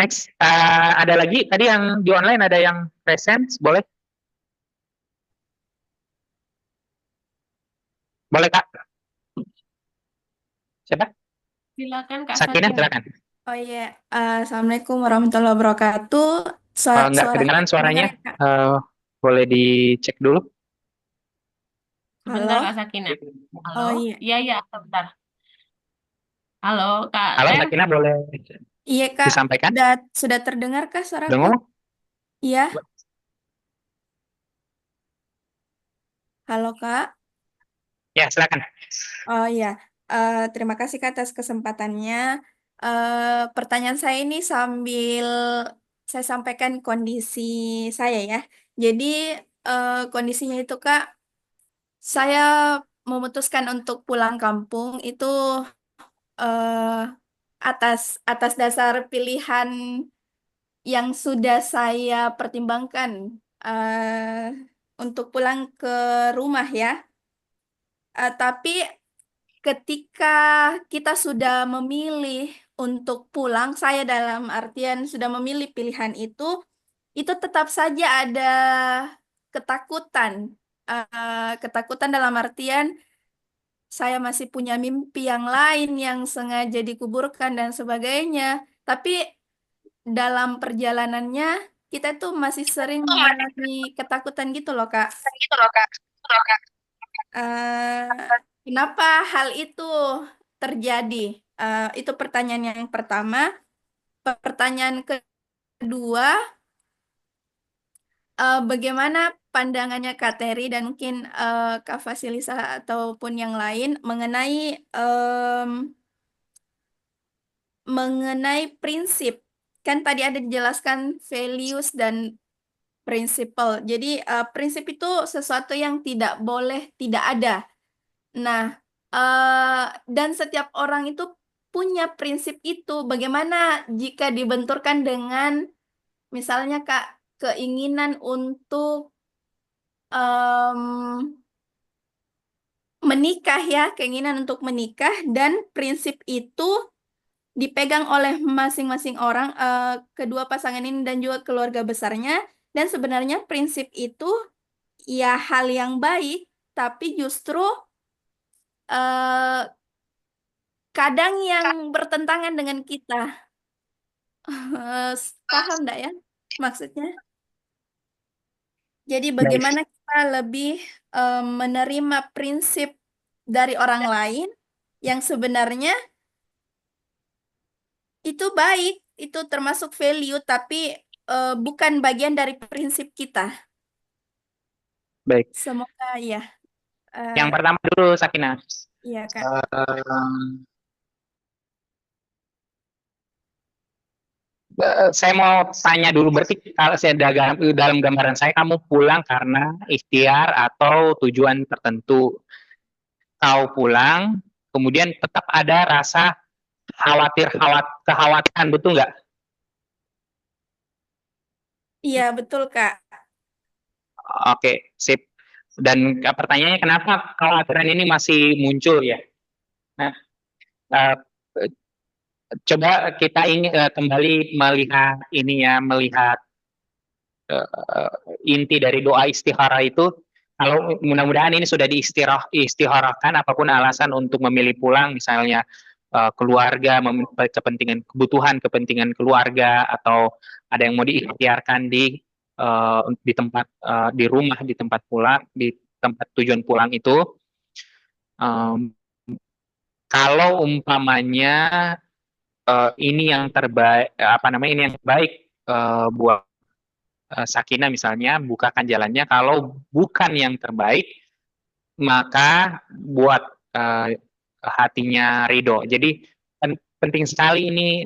Next, ada lagi tadi yang di online ada yang present, boleh? Boleh Kak? Siapa? Silakan Kak Sakinah, Sakinah. silakan. Oh iya, Assalamualaikum warahmatullahi wabarakatuh. Nggak Suara kedengaran suaranya, kedengaran, Kak? boleh dicek dulu. Sebentar Halo? Kak Sakinah. Halo? Oh iya. Iya, sebentar. Halo Kak Halo Lem. Sakinah, boleh Iya Kak, disampaikan? sudah terdengar Kak suaraku? Dengar? Iya. Halo Kak. Ya, silakan. Oh iya, terima kasih Kak atas kesempatannya. Pertanyaan saya ini sambil saya sampaikan kondisi saya ya. Jadi kondisinya itu Kak, saya memutuskan untuk pulang kampung itu eh, atas dasar pilihan yang sudah saya pertimbangkan untuk pulang ke rumah ya. Tapi ketika kita sudah memilih untuk pulang, saya dalam artian sudah memilih pilihan itu tetap saja ada ketakutan. Ketakutan dalam artian saya masih punya mimpi yang lain yang sengaja dikuburkan dan sebagainya. Tapi dalam perjalanannya kita tuh masih sering mengalami ketakutan gitu loh, Kak. Kenapa hal itu terjadi? Itu pertanyaan yang pertama. Pertanyaan kedua, bagaimana pandangannya Kak Terry dan mungkin Kak Fasilisa ataupun yang lain mengenai prinsip. Kan tadi ada dijelaskan values dan principle. Jadi prinsip itu sesuatu yang tidak boleh tidak ada. Nah, dan setiap orang itu punya prinsip itu. Bagaimana jika dibenturkan dengan misalnya Kak keinginan untuk menikah ya, keinginan untuk menikah dan prinsip itu dipegang oleh masing-masing orang, kedua pasangan ini dan juga keluarga besarnya. Dan sebenarnya prinsip itu ya hal yang baik, tapi justru kadang yang bertentangan dengan kita. Paham enggak ya maksudnya? Jadi bagaimana kita lebih menerima prinsip dari orang lain yang sebenarnya itu baik, itu termasuk value, tapi bukan bagian dari prinsip kita. Baik. Semoga ya. Yang pertama dulu, Sakina. Iya, Kak. Saya mau tanya dulu, berarti kalau saya dalam gambaran saya, kamu pulang karena ikhtiar atau tujuan tertentu. Kau pulang, kemudian tetap ada rasa kekhawatiran, betul nggak? Iya, betul, Kak. Oke, sip. Dan pertanyaannya, kenapa kekhawatiran ini masih muncul ya? Nah, coba kita kembali melihat ini ya, melihat inti dari doa istikharah itu. Kalau mudah-mudahan ini sudah diistikharahkan, apapun alasan untuk memilih pulang, misalnya keluarga, kepentingan keluarga, atau ada yang mau diikhtiarkan di tempat di rumah, di tempat pulang, di tempat tujuan pulang itu. Kalau umpamanya ini yang terbaik, ini yang baik buat Sakina misalnya, bukakan jalannya. Kalau bukan yang terbaik, maka buat hatinya ridho. Jadi penting sekali ini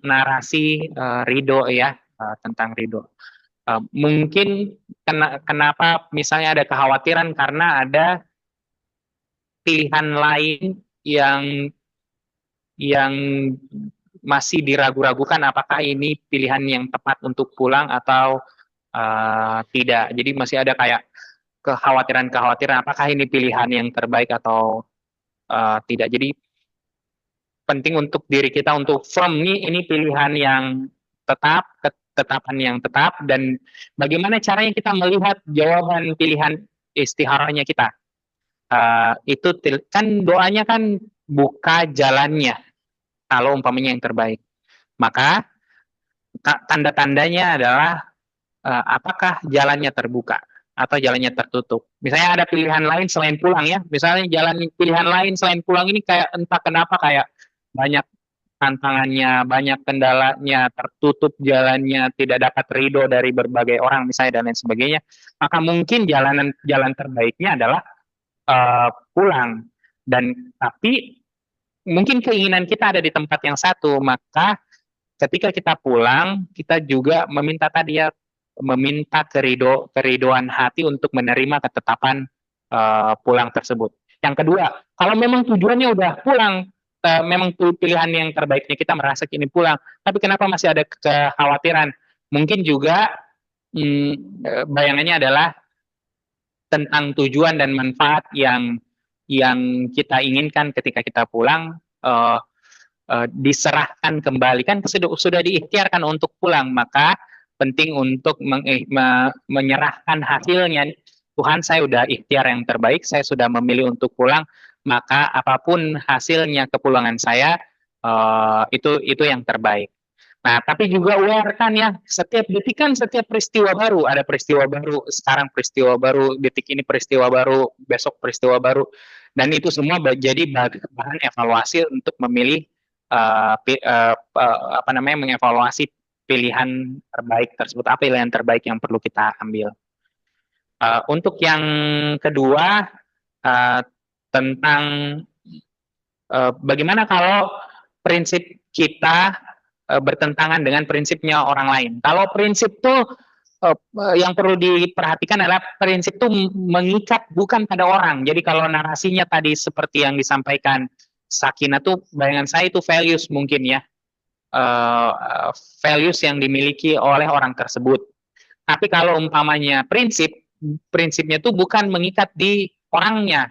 narasi ridho ya, tentang ridho. Mungkin kenapa misalnya ada kekhawatiran karena ada pilihan lain yang masih diragu-ragukan apakah ini pilihan yang tepat untuk pulang atau tidak. Jadi masih ada kayak kekhawatiran apakah ini pilihan yang terbaik atau tidak. Jadi penting untuk diri kita untuk firm ini pilihan yang tetap, ketetapan yang tetap, dan bagaimana caranya kita melihat jawaban pilihan istikharahnya kita. Itu kan doanya kan buka jalannya kalau umpamanya yang terbaik. Maka tanda-tandanya adalah apakah jalannya terbuka atau jalannya tertutup. Misalnya ada pilihan lain selain pulang ya. Misalnya pilihan lain selain pulang ini kayak entah kenapa kayak banyak tantangannya, banyak kendalanya, tertutup jalannya, tidak dapat ridho dari berbagai orang misalnya dan lain sebagainya. Maka mungkin jalan terbaiknya adalah pulang. Tapi mungkin keinginan kita ada di tempat yang satu, maka ketika kita pulang, kita juga meminta keridoan hati untuk menerima ketetapan pulang tersebut. Yang kedua, kalau memang tujuannya udah pulang, memang pilihan yang terbaiknya kita merasa kini pulang, tapi kenapa masih ada kekhawatiran? Mungkin juga bayangannya adalah tentang tujuan dan manfaat yang kita inginkan ketika kita pulang diserahkan kembali, kan sudah diikhtiarkan untuk pulang, maka penting untuk menyerahkan hasilnya. Tuhan, saya sudah ikhtiar yang terbaik, saya sudah memilih untuk pulang, maka apapun hasilnya kepulangan saya itu yang terbaik. Nah, tapi juga aware kan ya, setiap detik kan setiap peristiwa baru, ada peristiwa baru, sekarang peristiwa baru, detik ini peristiwa baru, besok peristiwa baru, dan itu semua jadi bahan evaluasi untuk memilih mengevaluasi pilihan terbaik tersebut, apa pilihan terbaik yang perlu kita ambil. Untuk yang kedua, tentang bagaimana kalau prinsip kita bertentangan dengan prinsipnya orang lain. Kalau prinsip tuh yang perlu diperhatikan adalah prinsip itu mengikat bukan pada orang. Jadi kalau narasinya tadi seperti yang disampaikan Sakina tuh, bayangan saya itu values mungkin ya, values yang dimiliki oleh orang tersebut. Tapi kalau umpamanya prinsipnya tuh bukan mengikat di orangnya.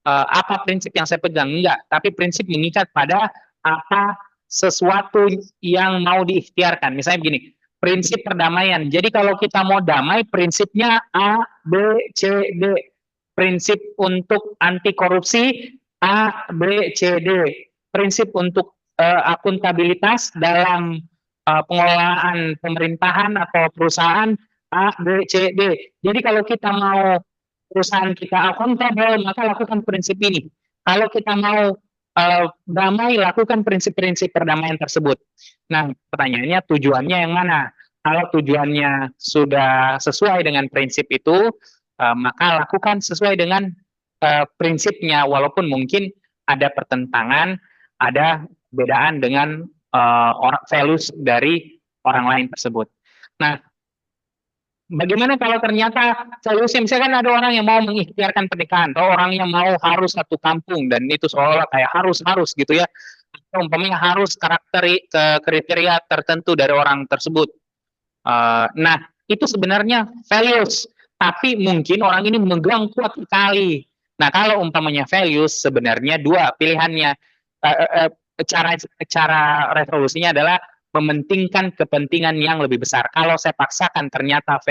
Apa prinsip yang saya pegang? Enggak, tapi prinsip mengikat pada apa sesuatu yang mau diikhtiarkan. Misalnya begini, prinsip perdamaian. Jadi kalau kita mau damai, prinsipnya A, B, C, D. Prinsip untuk anti korupsi A, B, C, D. Prinsip untuk akuntabilitas dalam pengelolaan pemerintahan atau perusahaan A, B, C, D. Jadi kalau kita mau perusahaan kita akuntabel, maka lakukan prinsip ini. Kalau kita mau damai, lakukan prinsip-prinsip perdamaian tersebut. Nah, pertanyaannya tujuannya yang mana? Kalau tujuannya sudah sesuai dengan prinsip itu, maka lakukan sesuai dengan prinsipnya, walaupun mungkin ada pertentangan, ada perbedaan dengan values dari orang lain tersebut. Nah, bagaimana kalau ternyata solusi, misalkan ada orang yang mau mengikhtiarkan pernikahan, atau orang yang mau harus satu kampung, dan itu seolah kayak harus gitu ya, atau umpamanya harus kriteria tertentu dari orang tersebut. Nah, itu sebenarnya values, tapi mungkin orang ini memegang kuat sekali. Nah, kalau umpamanya values, sebenarnya dua pilihannya. Cara resolusinya adalah mementingkan kepentingan yang lebih besar. Kalau saya paksakan ternyata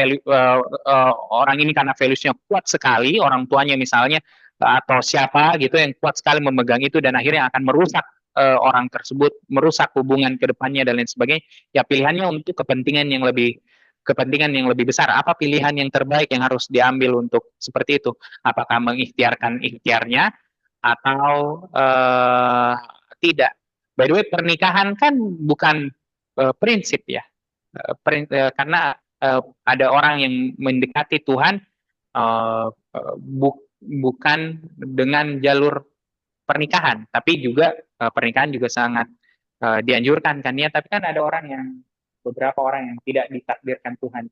orang ini karena values-nya kuat sekali, orang tuanya misalnya atau siapa gitu yang kuat sekali memegang itu, dan akhirnya akan merusak orang tersebut, merusak hubungan ke depannya dan lain sebagainya, ya pilihannya untuk kepentingan yang lebih besar. Apa pilihan yang terbaik yang harus diambil untuk seperti itu? Apakah mengikhtiarkan ikhtiarnya atau tidak? By the way, pernikahan kan bukan prinsip ya, karena ada orang yang mendekati Tuhan bukan dengan jalur pernikahan, tapi juga pernikahan juga sangat dianjurkan kan ya. Tapi kan ada beberapa orang yang tidak ditakdirkan Tuhan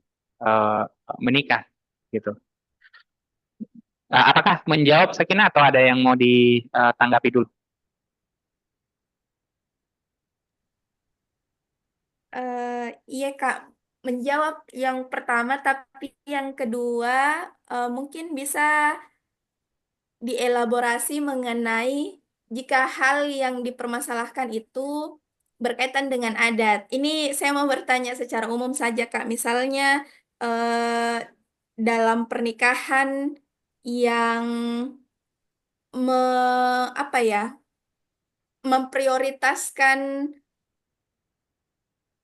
menikah gitu. Apakah menjawab Sakina atau ada yang mau ditanggapi dulu? Iya Kak, menjawab yang pertama, tapi yang kedua mungkin bisa dielaborasi mengenai jika hal yang dipermasalahkan itu berkaitan dengan adat. Ini saya mau bertanya secara umum saja Kak, misalnya dalam pernikahan yang memprioritaskan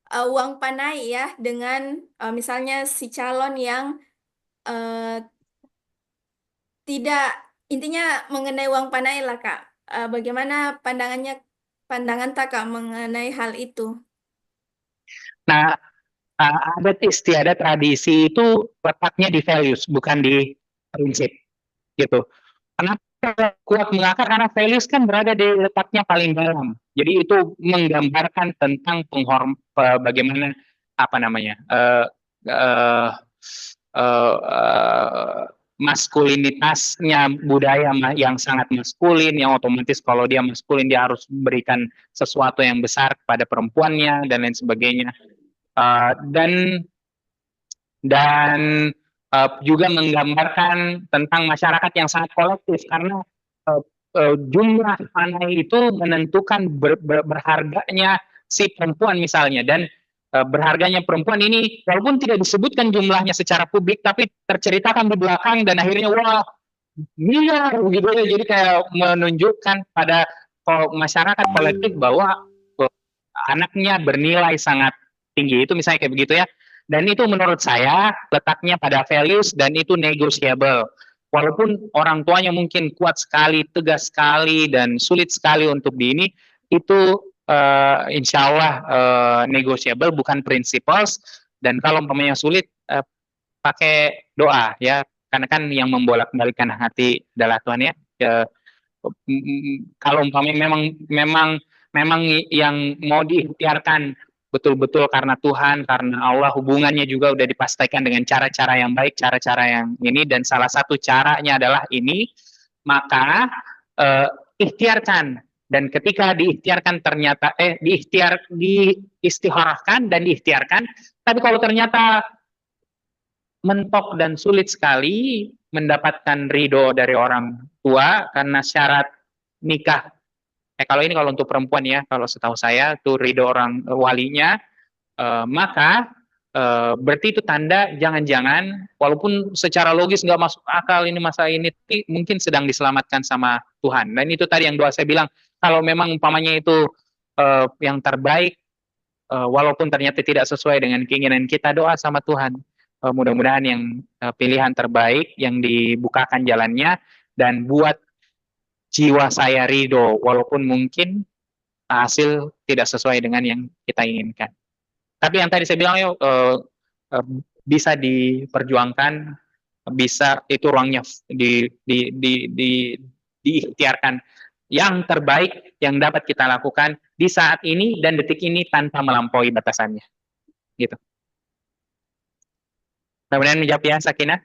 uang panai ya, dengan misalnya si calon yang tidak, intinya mengenai uang panai lah Kak. Bagaimana pandangan Kak mengenai hal itu? Nah, adat istiadat tradisi itu letaknya di values, bukan di prinsip gitu. Kenapa kuat mengakar? Karena values kan berada di letaknya paling dalam. Jadi itu menggambarkan tentang bagaimana maskulinitasnya budaya yang sangat maskulin, yang otomatis kalau dia maskulin dia harus berikan sesuatu yang besar kepada perempuannya dan lain sebagainya. Dan juga menggambarkan tentang masyarakat yang sangat kolektif, karena jumlah panai itu menentukan berharganya si perempuan misalnya, dan berharganya perempuan ini walaupun tidak disebutkan jumlahnya secara publik, tapi terceritakan di belakang, dan akhirnya wah miliar gitu ya. Jadi kayak menunjukkan pada masyarakat kolektif bahwa anaknya bernilai sangat tinggi, itu misalnya kayak begitu ya. Dan itu menurut saya letaknya pada values, dan itu negotiable. Walaupun orang tuanya mungkin kuat sekali, tegas sekali, dan sulit sekali untuk itu insya Allah negotiable, bukan principles. Dan kalau umpamanya sulit, pakai doa ya, karena kan yang membolak-balikan hati adalah Tuhan ya. Kalau umpamanya memang yang mau diikhtiarkan betul-betul karena Tuhan, karena Allah, hubungannya juga udah dipastikan dengan cara-cara yang baik, cara-cara yang ini, dan salah satu caranya adalah ini, maka ikhtiarkan. Dan ketika diikhtiarkan ternyata diistiharahkan dan diikhtiarkan, tapi kalau ternyata mentok dan sulit sekali mendapatkan ridho dari orang tua karena syarat nikah. Kalau untuk perempuan ya, kalau setahu saya tuh ridho orang walinya, maka berarti itu tanda jangan-jangan walaupun secara logis nggak masuk akal ini masalah ini mungkin sedang diselamatkan sama Tuhan. Dan itu tadi yang doa saya bilang, kalau memang umpamanya itu yang terbaik, walaupun ternyata tidak sesuai dengan keinginan kita, doa sama Tuhan. Mudah-mudahan yang pilihan terbaik, yang dibukakan jalannya, dan buat jiwa saya ridho, walaupun mungkin hasil tidak sesuai dengan yang kita inginkan. Tapi yang tadi saya bilang bisa diperjuangkan, bisa itu ruangnya diikhtiarkan yang terbaik yang dapat kita lakukan di saat ini dan detik ini tanpa melampaui batasannya. Gitu. Mudah-mudahan menjawab ya, Sakinah.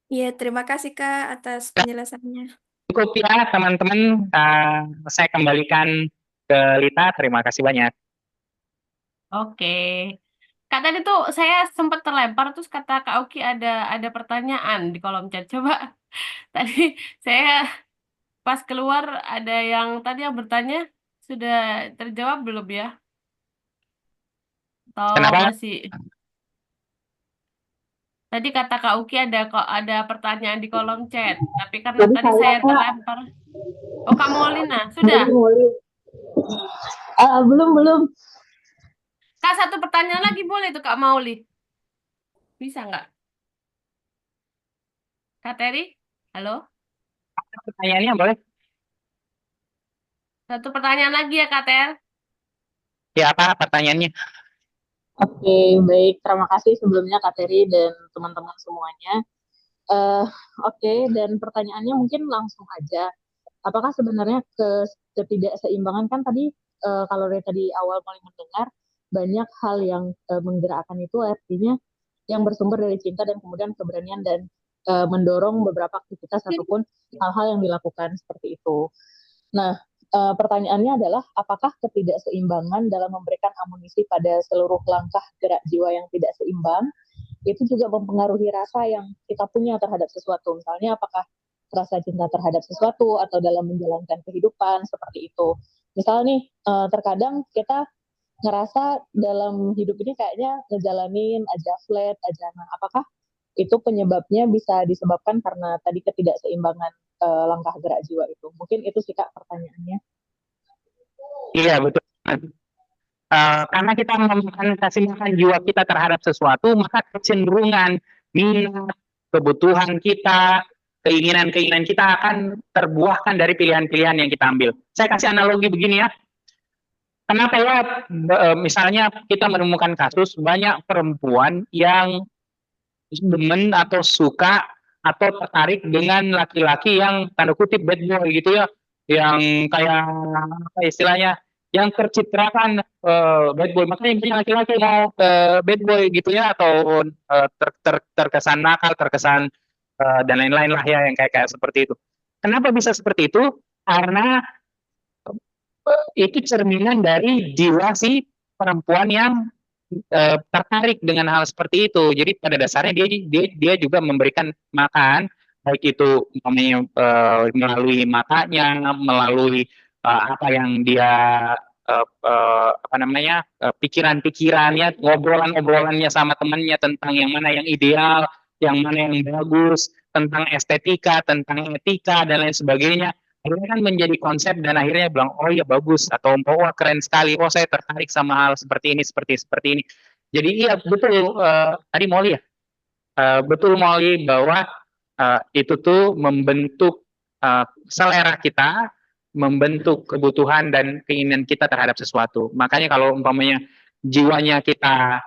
Iya, terima kasih Kak atas penjelasannya. Cukup ya teman-teman, saya kembalikan ke Lita, terima kasih banyak. Oke. Kak, tadi tuh saya sempat terlempar, terus kata Kak Oki ada pertanyaan di kolom chat. Coba tadi saya pas keluar ada yang tadi yang bertanya, sudah terjawab belum ya? Atau Kenapa? masih? Tadi kata Kak Uki ada pertanyaan di kolom chat, tapi karena Jadi tadi saya terlempar. Oh, Kak Maulina, sudah? Belum. Kak, satu pertanyaan lagi boleh tuh Kak Mauli? Bisa nggak? Kak Teri? Halo? Pertanyaannya boleh? Satu pertanyaan lagi ya Kak Ter? Ya, apa pertanyaannya? Oke, baik. Terima kasih sebelumnya Kak Teri dan teman-teman semuanya. Oke, dan pertanyaannya mungkin langsung aja. Apakah sebenarnya ketidakseimbangan kan tadi kalau dari tadi awal mulai mendengar banyak hal yang menggerakkan itu artinya yang bersumber dari cinta dan kemudian keberanian dan mendorong beberapa aktivitas ataupun hal-hal yang dilakukan seperti itu. Nah, pertanyaannya adalah apakah ketidakseimbangan dalam memberikan amunisi pada seluruh langkah gerak jiwa yang tidak seimbang itu juga mempengaruhi rasa yang kita punya terhadap sesuatu. Misalnya apakah rasa cinta terhadap sesuatu atau dalam menjalankan kehidupan seperti itu. Misal nih, terkadang kita ngerasa dalam hidup ini kayaknya ngejalanin aja flat aja. Nah, apakah itu penyebabnya bisa disebabkan karena tadi ketidakseimbangan langkah gerak jiwa itu? Mungkin itu sih Kak pertanyaannya. Iya, betul. Karena kita kasih makan jiwa kita terhadap sesuatu, maka kecenderungan, minat, kebutuhan kita, keinginan-keinginan kita akan terbuahkan dari pilihan-pilihan yang kita ambil. Saya kasih analogi begini ya. Kenapa ya, misalnya kita menemukan kasus banyak perempuan yang demen atau suka atau tertarik dengan laki-laki yang tanda kutip bad boy gitu ya, yang kayak apa istilahnya, yang tercitrakan bad boy, makanya banyak laki-laki mau bad boy gitu ya, atau terkesan nakal, terkesan dan lain-lain lah ya, yang kayak seperti itu. Kenapa bisa seperti itu? Karena itu cerminan dari jiwa si perempuan yang tertarik dengan hal seperti itu. Jadi pada dasarnya dia juga memberikan makan, baik itu melalui matanya, melalui apa yang dia pikiran-pikirannya, ngobrolannya sama temannya tentang yang mana yang ideal, yang mana yang bagus, tentang estetika, tentang etika dan lain sebagainya. Akhirnya kan menjadi konsep dan akhirnya bilang, oh ya bagus, atau wah keren sekali, oh saya tertarik sama hal seperti ini, seperti ini. Jadi iya betul, tadi Molly ya, betul Molly, bahwa itu tuh membentuk selera kita, membentuk kebutuhan dan keinginan kita terhadap sesuatu. Makanya kalau umpamanya jiwanya kita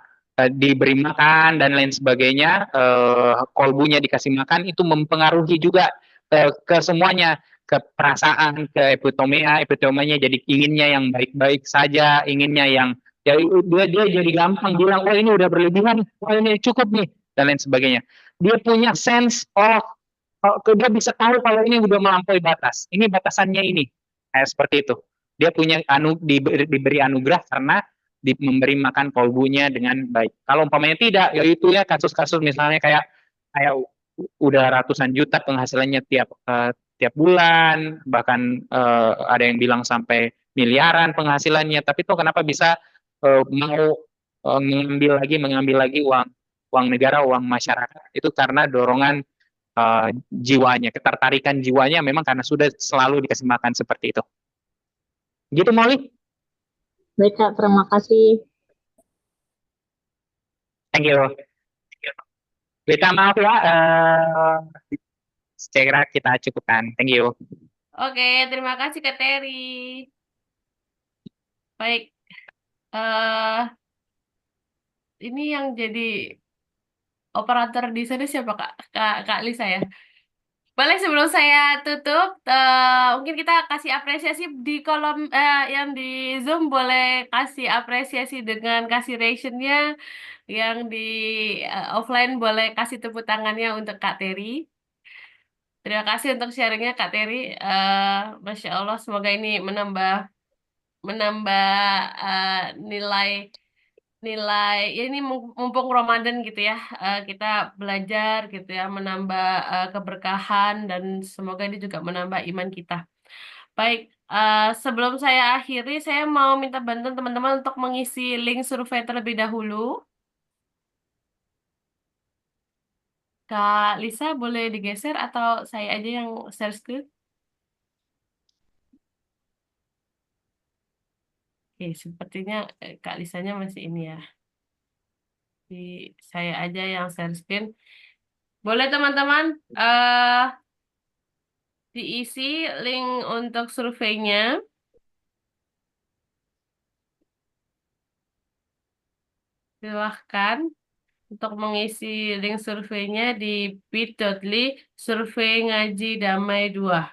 diberi makan dan lain sebagainya, kolbunya dikasih makan, itu mempengaruhi juga ke semuanya, ke perasaan, ke epitomenya jadi inginnya yang baik-baik saja, inginnya yang ya dia jadi gampang bilang, oh ini udah berlebihan, oh ini cukup nih, dan lain sebagainya. Dia punya sense of, dia bisa tahu kalau ini udah melampaui batas, ini batasannya ini, kayak seperti itu. Dia punya diberi anugerah karena memberi makan kolbunya dengan baik. Kalau umpamanya tidak, ya itu ya kasus-kasus misalnya kayak udah ratusan juta penghasilannya tiap bulan, bahkan ada yang bilang sampai miliaran penghasilannya, tapi itu kenapa bisa mau mengambil lagi uang negara, uang masyarakat, itu karena dorongan jiwanya, ketertarikan jiwanya memang karena sudah selalu dikasih makan seperti itu. Gitu Molly? Baik Kak, terima kasih. Thank you. Kita maaf ya, saya kira kita cukupkan. Thank you. Oke, terima kasih Kak Terry. Baik, ini yang jadi operator di sana siapa Kak Lisa ya? Boleh sebelum saya tutup, mungkin kita kasih apresiasi di kolom yang di Zoom, boleh kasih apresiasi dengan kasih reaction-nya, yang di offline boleh kasih tepuk tangannya untuk Kak Terry. Terima kasih untuk sharingnya Kak Terry. Masya Allah, semoga ini menambah nilai ya ini mumpung Ramadan gitu ya, kita belajar gitu ya, menambah keberkahan, dan semoga ini juga menambah iman kita. Baik, sebelum saya akhiri, saya mau minta bantuan teman-teman untuk mengisi link survei terlebih dahulu. Kak Lisa boleh digeser atau saya aja yang share screen? Oke, sepertinya Kak Lisanya masih ini ya. Di saya aja yang share screen. Boleh teman-teman diisi link untuk surveinya. Silahkan untuk mengisi link surveinya di bit.ly survei ngaji damai 2.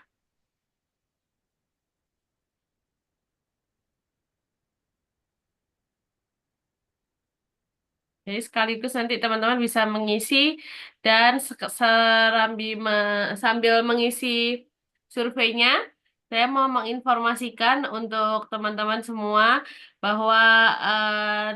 Jadi sekaligus nanti teman-teman bisa mengisi, dan sambil mengisi surveinya, saya mau menginformasikan untuk teman-teman semua bahwa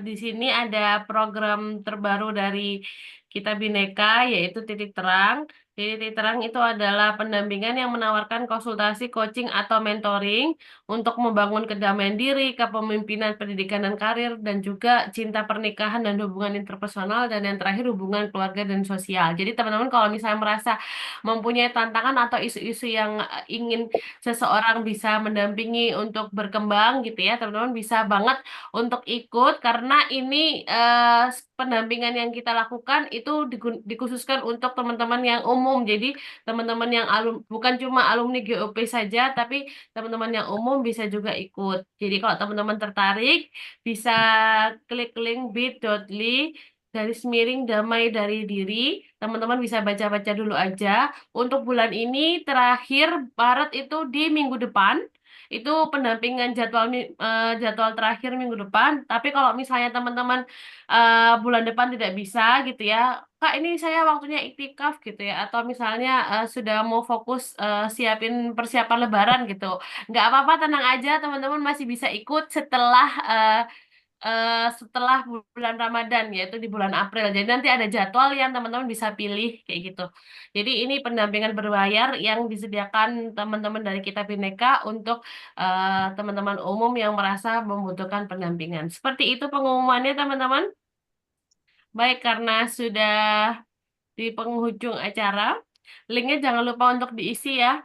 di sini ada program terbaru dari Kita Bhinneka, yaitu Titik Terang. Titik Terang itu adalah pendampingan yang menawarkan konsultasi, coaching, atau mentoring untuk membangun kedamaian diri, kepemimpinan, pendidikan dan karir, dan juga cinta, pernikahan dan hubungan interpersonal, dan yang terakhir hubungan keluarga dan sosial. Jadi teman-teman kalau misalnya merasa mempunyai tantangan atau isu-isu yang ingin seseorang bisa mendampingi untuk berkembang gitu ya, teman-teman bisa banget untuk ikut, karena ini pendampingan yang kita lakukan itu dikhususkan untuk teman-teman yang umum. Jadi teman-teman yang bukan cuma alumni GOP saja, tapi teman-teman yang umum bisa juga ikut. Jadi kalau teman-teman tertarik, bisa klik link bit.ly damai dari diri. Teman-teman bisa baca-baca dulu aja. Untuk bulan ini terakhir Maret itu di minggu depan. Itu pendampingan jadwal terakhir minggu depan. Tapi kalau misalnya teman-teman bulan depan tidak bisa gitu ya, Kak ini saya waktunya iktikaf gitu ya, atau misalnya sudah mau fokus siapin persiapan lebaran gitu, nggak apa-apa, tenang aja, teman-teman masih bisa ikut setelah bulan Ramadan, yaitu di bulan April. Jadi nanti ada jadwal yang teman-teman bisa pilih kayak gitu. Jadi ini pendampingan berbayar yang disediakan teman-teman dari Kita Bhinneka untuk teman-teman umum yang merasa membutuhkan pendampingan. Seperti itu pengumumannya teman-teman. Baik, karena sudah di penghujung acara, linknya jangan lupa untuk diisi ya.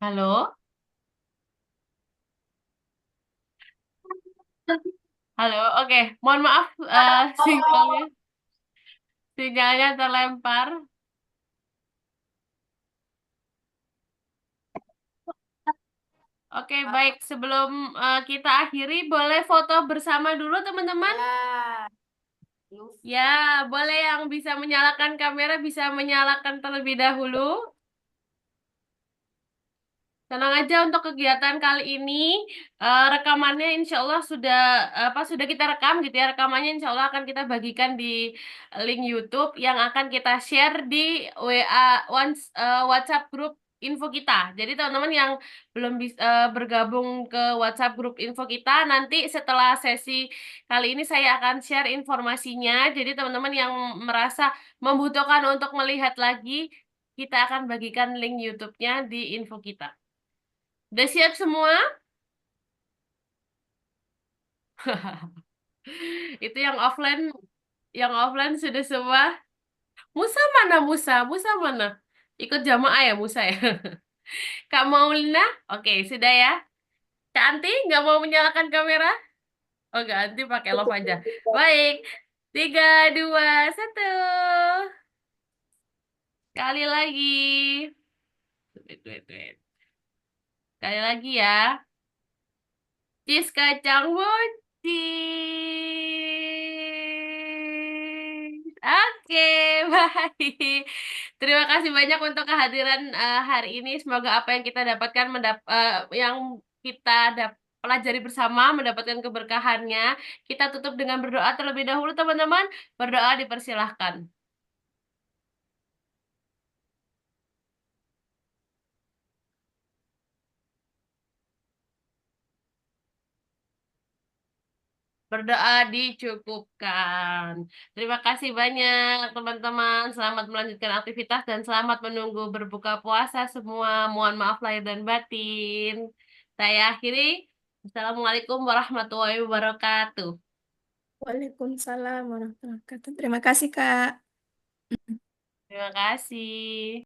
Halo? Halo, oke. Mohon maaf, sinyalnya terlempar. Oke, baik. Sebelum kita akhiri, boleh foto bersama dulu, teman-teman? Ya, boleh yang bisa menyalakan kamera, bisa menyalakan terlebih dahulu. Tenang aja untuk kegiatan kali ini, rekamannya insya Allah sudah kita rekam gitu ya. Rekamannya insya Allah akan kita bagikan di link YouTube yang akan kita share di WhatsApp grup info kita. Jadi teman-teman yang belum bisa bergabung ke WhatsApp grup info kita, nanti setelah sesi kali ini saya akan share informasinya. Jadi teman-teman yang merasa membutuhkan untuk melihat lagi, kita akan bagikan link YouTube-nya di info kita. Udah siap semua? Itu yang offline sudah semua. Musa mana Musa? Musa mana? Ikut jamaah ya Musa ya? Kak Maulina? Oke, sudah ya. Kak Anti nggak mau menyalakan kamera? Oh, nggak, Anti pakai love aja. Baik. 3, 2, 1. Sekali lagi. Wait. Sekali lagi ya. Cheese kacang mochi. Oke, baik. Terima kasih banyak untuk kehadiran hari ini. Semoga apa yang kita dapatkan, yang kita pelajari bersama, mendapatkan keberkahannya. Kita tutup dengan berdoa terlebih dahulu, teman-teman. Berdoa dipersilahkan. Berdoa dicukupkan. Terima kasih banyak teman-teman. Selamat melanjutkan aktivitas dan selamat menunggu berbuka puasa semua. Mohon maaf lahir dan batin. Saya akhiri. Assalamualaikum warahmatullahi wabarakatuh. Waalaikumsalam warahmatullahi wabarakatuh. Terima kasih, Kak. Terima kasih.